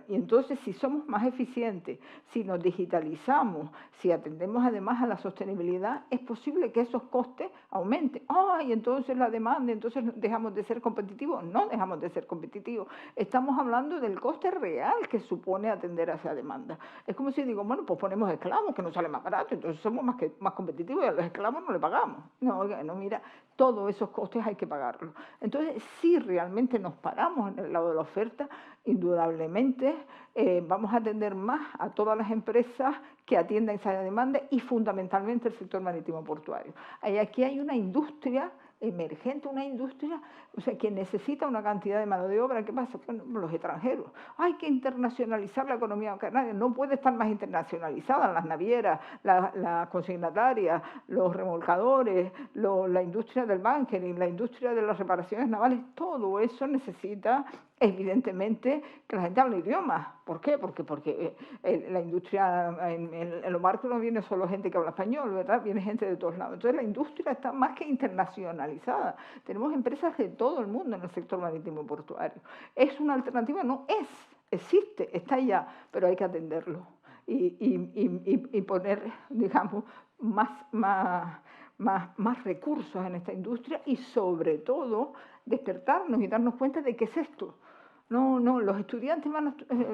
[SPEAKER 3] Y entonces, si somos más eficientes, si nos digitalizamos, si atendemos además a la sostenibilidad, es posible que esos costes aumenten. ¡Ay, entonces la demanda, entonces dejamos de ser competitivos! No dejamos de ser competitivos, estamos hablando del coste real que supone atender a esa demanda. Es como si digo, bueno, pues ponemos esclavos, que nos sale más barato, entonces somos más competitivos y a los esclavos no le pagamos. No, oiga, no, mira, todos esos costes hay que pagarlos. Entonces, si realmente nos paramos en el lado de la oferta, indudablemente vamos a atender más a todas las empresas que atienden esa demanda y fundamentalmente el sector marítimo portuario. Aquí hay una industria emergente, una industria, o sea, que necesita una cantidad de mano de obra. ¿Qué pasa? Bueno, los extranjeros. Hay que internacionalizar la economía canaria, no puede estar más internacionalizada. Las navieras, las consignatarias, los remolcadores, la industria del bunkering, la industria de las reparaciones navales, todo eso necesita, evidentemente, que la gente hable idiomas. ¿Por qué? Porque la industria, en los barcos no viene solo gente que habla español, ¿verdad? Viene gente de todos lados. Entonces la industria está más que internacionalizada. Tenemos empresas de todo el mundo en el sector marítimo portuario. ¿Es una alternativa? No, es existe, está allá, pero hay que atenderlo y poner, digamos, más recursos en esta industria y sobre todo despertarnos y darnos cuenta de qué es esto. No, los estudiantes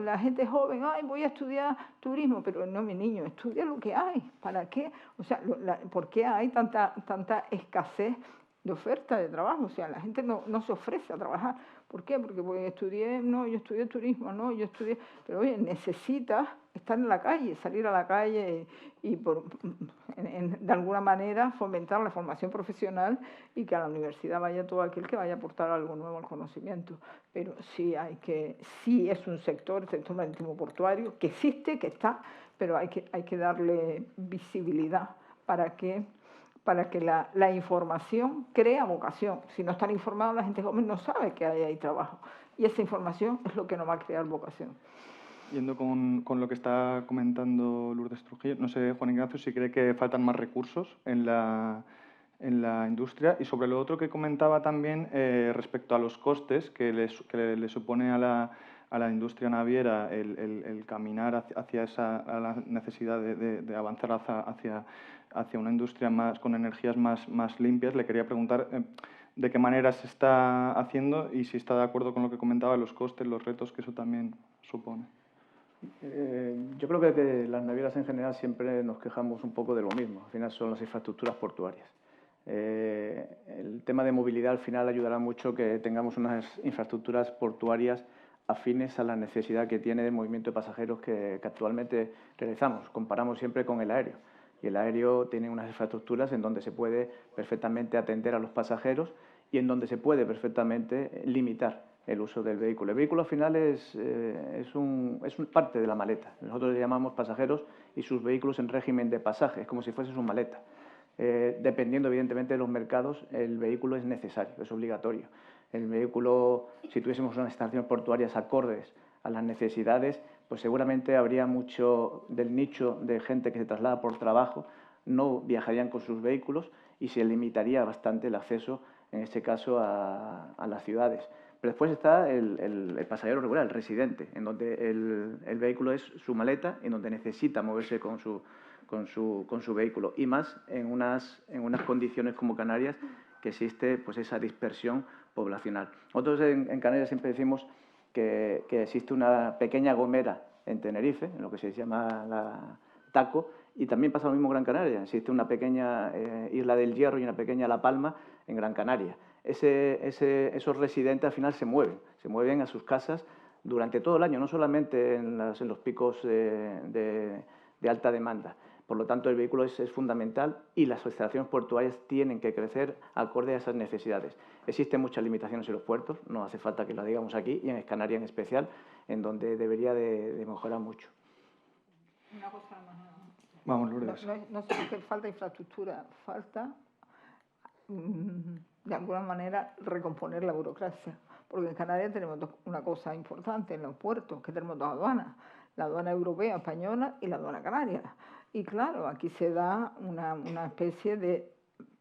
[SPEAKER 3] la gente joven, ay, voy a estudiar turismo, pero no, mi niño, estudia lo que hay, ¿para qué? O sea, ¿por qué hay tanta escasez de oferta de trabajo? O sea, la gente no se ofrece a trabajar. ¿Por qué? Porque pues, yo estudié turismo, no, yo estudié... Pero oye, necesitas estar en la calle, salir a la calle y de alguna manera fomentar la formación profesional y que a la universidad vaya todo aquel que vaya a aportar algo nuevo al conocimiento. Pero sí es un sector, el sector marítimo portuario, que existe, que está, pero hay que darle visibilidad para que la información crea vocación. Si no están informados, la gente joven no sabe que hay ahí trabajo. Y esa información es lo que nos va a crear vocación.
[SPEAKER 1] Yendo con lo que está comentando Lourdes Trujillo, no sé, Juan Ignacio, si cree que faltan más recursos en la industria. Y sobre lo otro que comentaba también respecto a los costes que le supone a la industria naviera el caminar hacia a la necesidad de avanzar hacia una industria con energías más limpias, le quería preguntar de qué manera se está haciendo y si está de acuerdo con lo que comentaba, los costes, los retos que eso también supone.
[SPEAKER 4] Yo creo que las navieras en general siempre nos quejamos un poco de lo mismo. Al final son las infraestructuras portuarias. El tema de movilidad al final ayudará mucho que tengamos unas infraestructuras portuarias afines a la necesidad que tiene de movimiento de pasajeros que actualmente realizamos. Comparamos siempre con el aéreo. Y el aéreo tiene unas infraestructuras en donde se puede perfectamente atender a los pasajeros y en donde se puede perfectamente limitar el uso del vehículo. El vehículo al final es parte de la maleta. Nosotros le llamamos pasajeros y sus vehículos en régimen de pasaje, es como si fuese su maleta. Dependiendo evidentemente de los mercados, el vehículo es necesario, es obligatorio. El vehículo, si tuviésemos unas estaciones portuarias acordes a las necesidades, pues seguramente habría mucho del nicho de gente que se traslada por trabajo, no viajarían con sus vehículos y se limitaría bastante el acceso, en este caso, a las ciudades. Pero después está el pasajero regular, el residente, en donde el vehículo es su maleta, en donde necesita moverse con su vehículo. Y más en unas condiciones como Canarias, que existe pues, esa dispersión poblacional. Nosotros en Canarias siempre decimos que existe una pequeña Gomera en Tenerife, en lo que se llama la Taco, y también pasa lo mismo en Gran Canaria. Existe una pequeña Isla del Hierro y una pequeña La Palma en Gran Canaria. Esos residentes al final se mueven a sus casas durante todo el año, no solamente en los picos de alta demanda. Por lo tanto, el vehículo es fundamental y las instalaciones portuarias tienen que crecer acorde a esas necesidades. Existen muchas limitaciones en los puertos, no hace falta que las digamos aquí, y en Canarias en especial, en donde debería de mejorar mucho.
[SPEAKER 3] Una cosa más.
[SPEAKER 1] Vamos, Lourdes.
[SPEAKER 3] No sé si falta infraestructura, falta de alguna manera recomponer la burocracia. Porque en Canarias tenemos una cosa importante en los puertos, que tenemos dos aduanas, la aduana europea, española y la aduana canaria. Y claro, aquí se da una especie de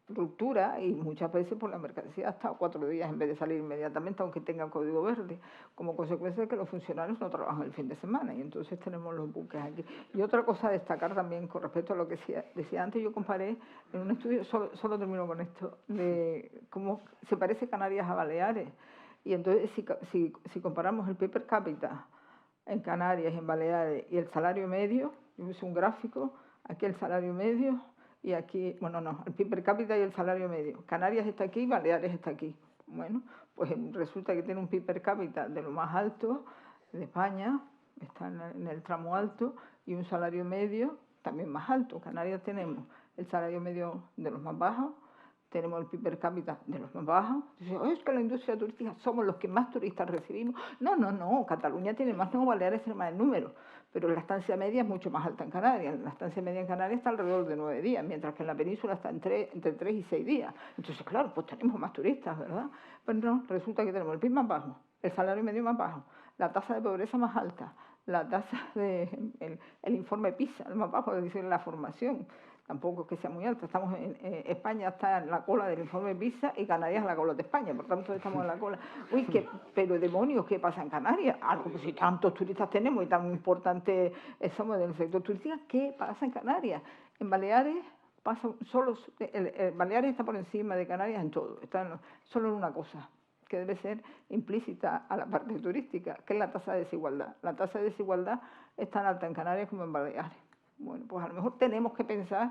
[SPEAKER 3] ruptura y muchas veces por la mercancía hasta 4 días en vez de salir inmediatamente, aunque tenga código verde, como consecuencia de que los funcionarios no trabajan el fin de semana y entonces tenemos los buques aquí. Y otra cosa a destacar también con respecto a lo que decía antes, yo comparé en un estudio, solo termino con esto, de cómo se parece Canarias a Baleares. Y entonces si comparamos el PIB per cápita en Canarias y en Baleares y el salario medio, yo puse un gráfico, aquí el salario medio y aquí, bueno, no, el PIB per cápita y el salario medio. Canarias está aquí, Baleares está aquí. Bueno, pues resulta que tiene un PIB per cápita de lo más alto de España, está en el tramo alto, y un salario medio también más alto. Canarias tenemos el salario medio de los más bajos, tenemos el PIB per cápita de los más bajos. Entonces, es que la industria turística somos los que más turistas recibimos. No, Cataluña tiene más, no, Baleares tiene más el número, pero la estancia media es mucho más alta en Canarias. La estancia media en Canarias está alrededor de 9 días, mientras que en la península está entre 3 y 6 días. Entonces, claro, pues tenemos más turistas, ¿verdad? Pero no, resulta que tenemos el PIB más bajo, el salario medio más bajo, la tasa de pobreza más alta, la tasa el informe PISA, el más bajo, es decir, la formación. tampoco es que sea muy alta. España está en la cola del informe PISA y Canarias en la cola de España, por tanto estamos en la cola. Uy, pero demonios, ¿qué pasa en Canarias? Algo que si tantos turistas tenemos y tan importantes somos del sector turístico, ¿qué pasa en Canarias? En Baleares pasa Baleares está por encima de Canarias en todo, solo en una cosa, que debe ser implícita a la parte turística, que es la tasa de desigualdad. La tasa de desigualdad es tan alta en Canarias como en Baleares. Bueno, pues a lo mejor tenemos que pensar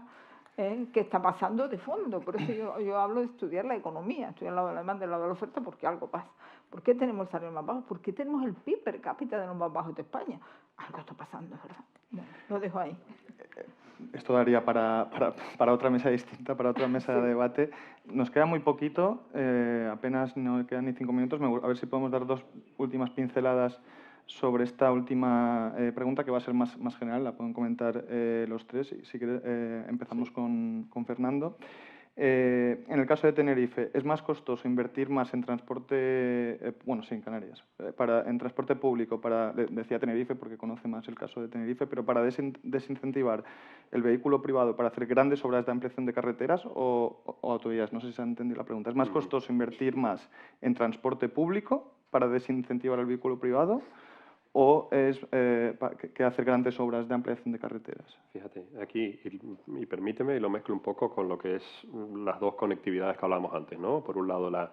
[SPEAKER 3] qué está pasando de fondo. Por eso yo hablo de estudiar la economía, estudiar la demanda y la oferta, porque algo pasa. ¿Por qué tenemos el salario más bajo? ¿Por qué tenemos el PIB per cápita de los más bajos de España? Algo está pasando, ¿verdad? Bueno, lo dejo ahí.
[SPEAKER 1] Esto daría para otra mesa distinta, para otra mesa de debate. Nos queda muy poquito, apenas no quedan ni 5 minutos. A ver si podemos dar 2 últimas pinceladas sobre esta última pregunta, que va a ser más general, la pueden comentar los tres. Si quiere, empezamos con Fernando. En el caso de Tenerife, ¿es más costoso invertir más en transporte, en Canarias, en transporte público, decía Tenerife porque conoce más el caso de Tenerife, pero para desincentivar el vehículo privado para hacer grandes obras de ampliación de carreteras o autovías? No sé si se ha entendido la pregunta. ¿Es más costoso invertir más en transporte público para desincentivar el vehículo privado o es que hacer grandes obras de ampliación de carreteras?
[SPEAKER 2] Fíjate, aquí, y permíteme, y lo mezclo un poco con lo que es las dos conectividades que hablamos antes, ¿no? Por un lado, la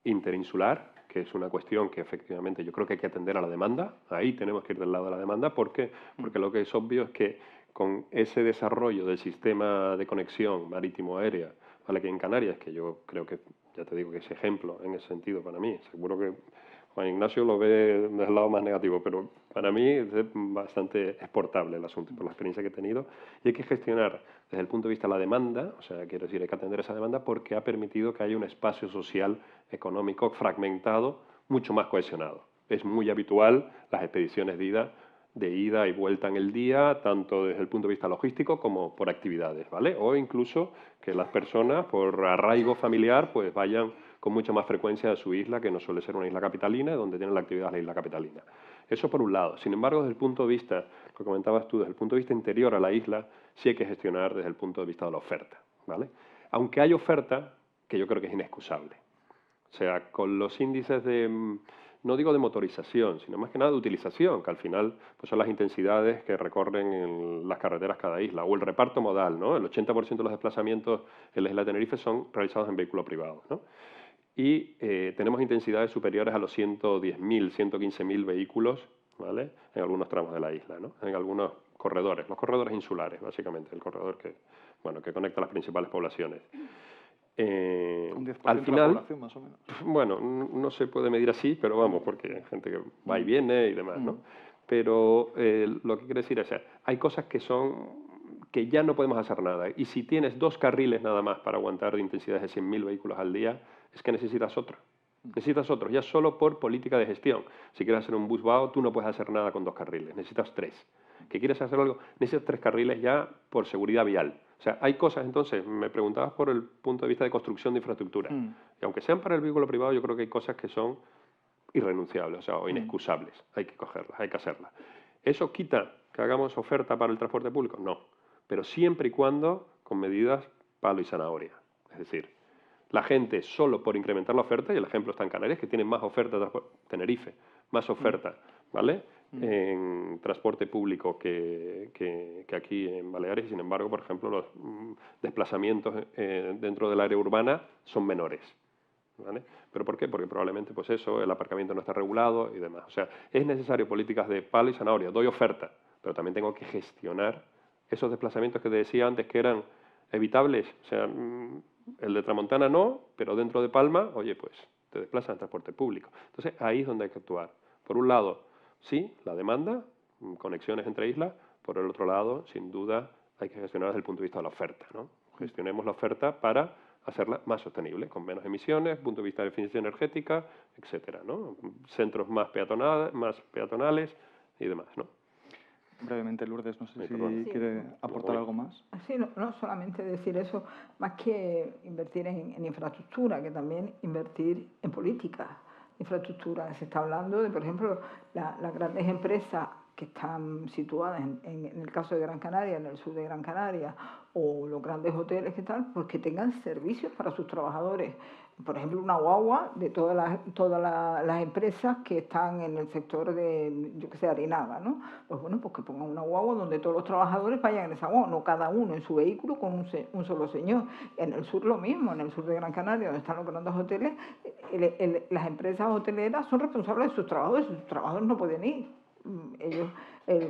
[SPEAKER 2] interinsular, que es una cuestión que efectivamente yo creo que hay que atender a la demanda. Ahí tenemos que ir del lado de la demanda. ¿Por qué? Porque lo que es obvio es que con ese desarrollo del sistema de conexión marítimo-aérea, ¿vale? Que en Canarias, que yo creo que, ya te digo que es ejemplo en ese sentido para mí, seguro que Juan Ignacio lo ve del lado más negativo, pero para mí es bastante exportable el asunto por la experiencia que he tenido. Y hay que gestionar desde el punto de vista de la demanda, o sea, quiero decir, hay que atender esa demanda porque ha permitido que haya un espacio social, económico, fragmentado, mucho más cohesionado. Es muy habitual las expediciones de ida y vuelta en el día, tanto desde el punto de vista logístico como por actividades, ¿vale? O incluso que las personas, por arraigo familiar, pues vayan con mucha más frecuencia a su isla, que no suele ser una isla capitalina, donde tienen la actividad la isla capitalina. Eso por un lado. Sin embargo, desde el punto de vista, lo comentabas tú, desde el punto de vista interior a la isla, sí hay que gestionar desde el punto de vista de la oferta, ¿vale? Aunque hay oferta, que yo creo que es inexcusable. O sea, con los índices de, no digo de motorización, sino más que nada de utilización, que al final pues son las intensidades que recorren en las carreteras cada isla, o el reparto modal, ¿no? El 80% de los desplazamientos en la isla de Tenerife son realizados en vehículo privado, ¿no? Y tenemos intensidades superiores a los 110.000, 115.000 vehículos, ¿vale? En algunos tramos de la isla, ¿no? En algunos corredores, los corredores insulares, básicamente, el corredor que conecta las principales poblaciones.
[SPEAKER 1] Un 10%
[SPEAKER 2] al final,
[SPEAKER 1] de la población, más o menos.
[SPEAKER 2] Bueno, no se puede medir así, pero vamos, porque hay gente que va y viene y demás, ¿no? Pero lo que quiero decir es que hay cosas que ya no podemos hacer nada. Y si tienes 2 carriles nada más para aguantar de intensidades de 100.000 vehículos al día, es que necesitas otro. Necesitas otro, ya solo por política de gestión. Si quieres hacer un busbao, tú no puedes hacer nada con 2 carriles, necesitas 3. ¿Que quieres hacer algo? Necesitas 3 carriles ya por seguridad vial. O sea, hay cosas, entonces, me preguntabas por el punto de vista de construcción de infraestructura. Y aunque sean para el vehículo privado, yo creo que hay cosas que son irrenunciables, o sea, o inexcusables. Hay que cogerlas, hay que hacerlas. ¿Eso quita que hagamos oferta para el transporte público? No. Pero siempre y cuando con medidas palo y zanahoria. Es decir, la gente solo por incrementar la oferta, y el ejemplo está en Canarias, que tienen más oferta, Tenerife, más oferta, ¿vale? En transporte público que aquí en Baleares, y sin embargo, por ejemplo, los desplazamientos dentro del área urbana son menores, ¿vale? ¿Pero por qué? Porque probablemente, pues eso, el aparcamiento no está regulado y demás. O sea, es necesario políticas de palo y zanahoria. Doy oferta, pero también tengo que gestionar esos desplazamientos que te decía antes que eran evitables. O sea, el de Tramontana no, pero dentro de Palma, oye, pues te desplazas en transporte público. Entonces, ahí es donde hay que actuar. Por un lado, sí, la demanda, conexiones entre islas. Por el otro lado, sin duda, hay que gestionar desde el punto de vista de la oferta, ¿no? Gestionemos la oferta para hacerla más sostenible, con menos emisiones, punto de vista de eficiencia energética, etcétera, ¿no? Centros más peatonales y demás, ¿no?
[SPEAKER 1] Brevemente, Lourdes, no sé si quiere aportar algo más.
[SPEAKER 3] Sí, no solamente decir eso, más que invertir en infraestructura, que también invertir en política. Infraestructura, se está hablando de, por ejemplo, las grandes empresas que están situadas en el caso de Gran Canaria, en el sur de Gran Canaria, o los grandes hoteles que tal, pues que tengan servicios para sus trabajadores. Por ejemplo, una guagua de todas las empresas que están en el sector de, yo que sé, harinada, ¿no? Pues bueno, pues que pongan una guagua donde todos los trabajadores vayan en esa guagua, no cada uno en su vehículo con un solo señor. En el sur lo mismo, en el sur de Gran Canaria, donde están los grandes hoteles, las empresas hoteleras son responsables de sus trabajadores no pueden ir. Ellos,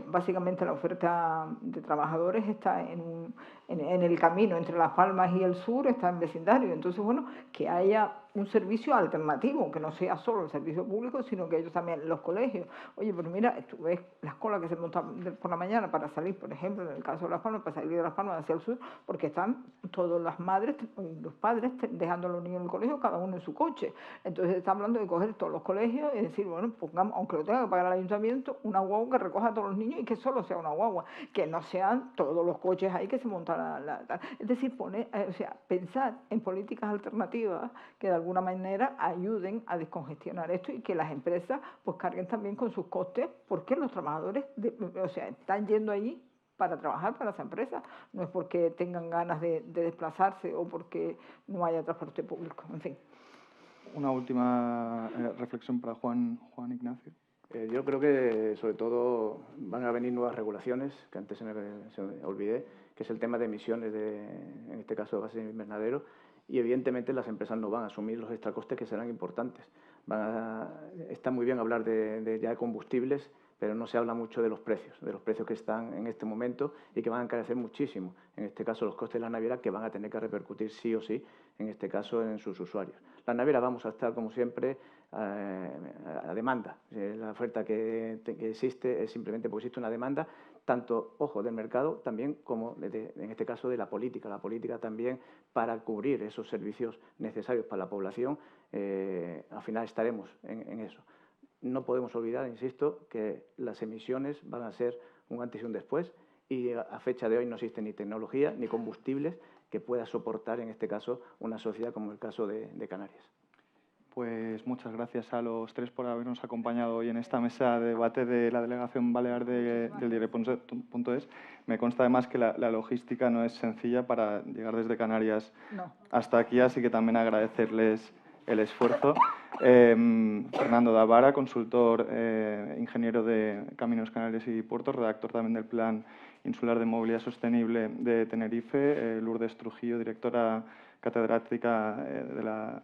[SPEAKER 3] básicamente la oferta de trabajadores está en el camino entre Las Palmas y el sur, está en vecindario. Entonces, bueno, que haya un servicio alternativo, que no sea solo el servicio público, sino que ellos también, los colegios. Oye, pero mira, tú ves las colas que se montan por la mañana para salir, por ejemplo, en el caso de Las Palmas, para salir de Las Palmas hacia el sur, porque están todas las madres, los padres dejando a los niños en el colegio, cada uno en su coche. Entonces está hablando de coger todos los colegios y decir, bueno, pongamos, aunque lo tenga que pagar el ayuntamiento, una guagua que recoja a todos los niños y que solo sea una guagua, que no sean todos los coches ahí que se montan es decir, pensar en políticas alternativas que de alguna manera ayuden a descongestionar esto y que las empresas pues carguen también con sus costes, porque los trabajadores están yendo allí para trabajar para esa empresa, no es porque tengan ganas de desplazarse o porque no haya transporte público, en fin.
[SPEAKER 1] Una última reflexión para Juan Ignacio.
[SPEAKER 4] Yo creo que, sobre todo, van a venir nuevas regulaciones, que antes se me olvidé, que es el tema de emisiones, en este caso de gases invernadero, y evidentemente las empresas no van a asumir los extracostes que serán importantes. Está muy bien hablar de combustibles, pero no se habla mucho de los precios que están en este momento y que van a encarecer muchísimo. En este caso, los costes de la naviera, que van a tener que repercutir sí o sí, en este caso, en sus usuarios. Las navieras vamos a estar, como siempre, a demanda. La oferta que existe es simplemente porque existe una demanda, tanto, ojo, del mercado también como, en este caso, de la política. La política también, para cubrir esos servicios necesarios para la población, al final estaremos en eso. No podemos olvidar, insisto, que las emisiones van a ser un antes y un después, y a fecha de hoy no existe ni tecnología ni combustibles que pueda soportar, en este caso, una sociedad como el caso de Canarias.
[SPEAKER 1] Pues muchas gracias a los tres por habernos acompañado hoy en esta mesa de debate de la Delegación Balear del diario.es. Me consta además que la logística no es sencilla para llegar desde Canarias hasta aquí, así que también agradecerles el esfuerzo. Fernando Davara, consultor, ingeniero de Caminos Canarias y Puertos, redactor también del Plan Insular de Movilidad Sostenible de Tenerife, Lourdes Trujillo, directora catedrática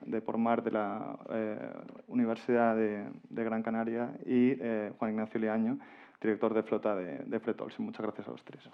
[SPEAKER 1] de Pormar de la Universidad de Gran Canaria, y Juan Ignacio Liaño, director de flota de Fletolsi. Muchas gracias a los tres.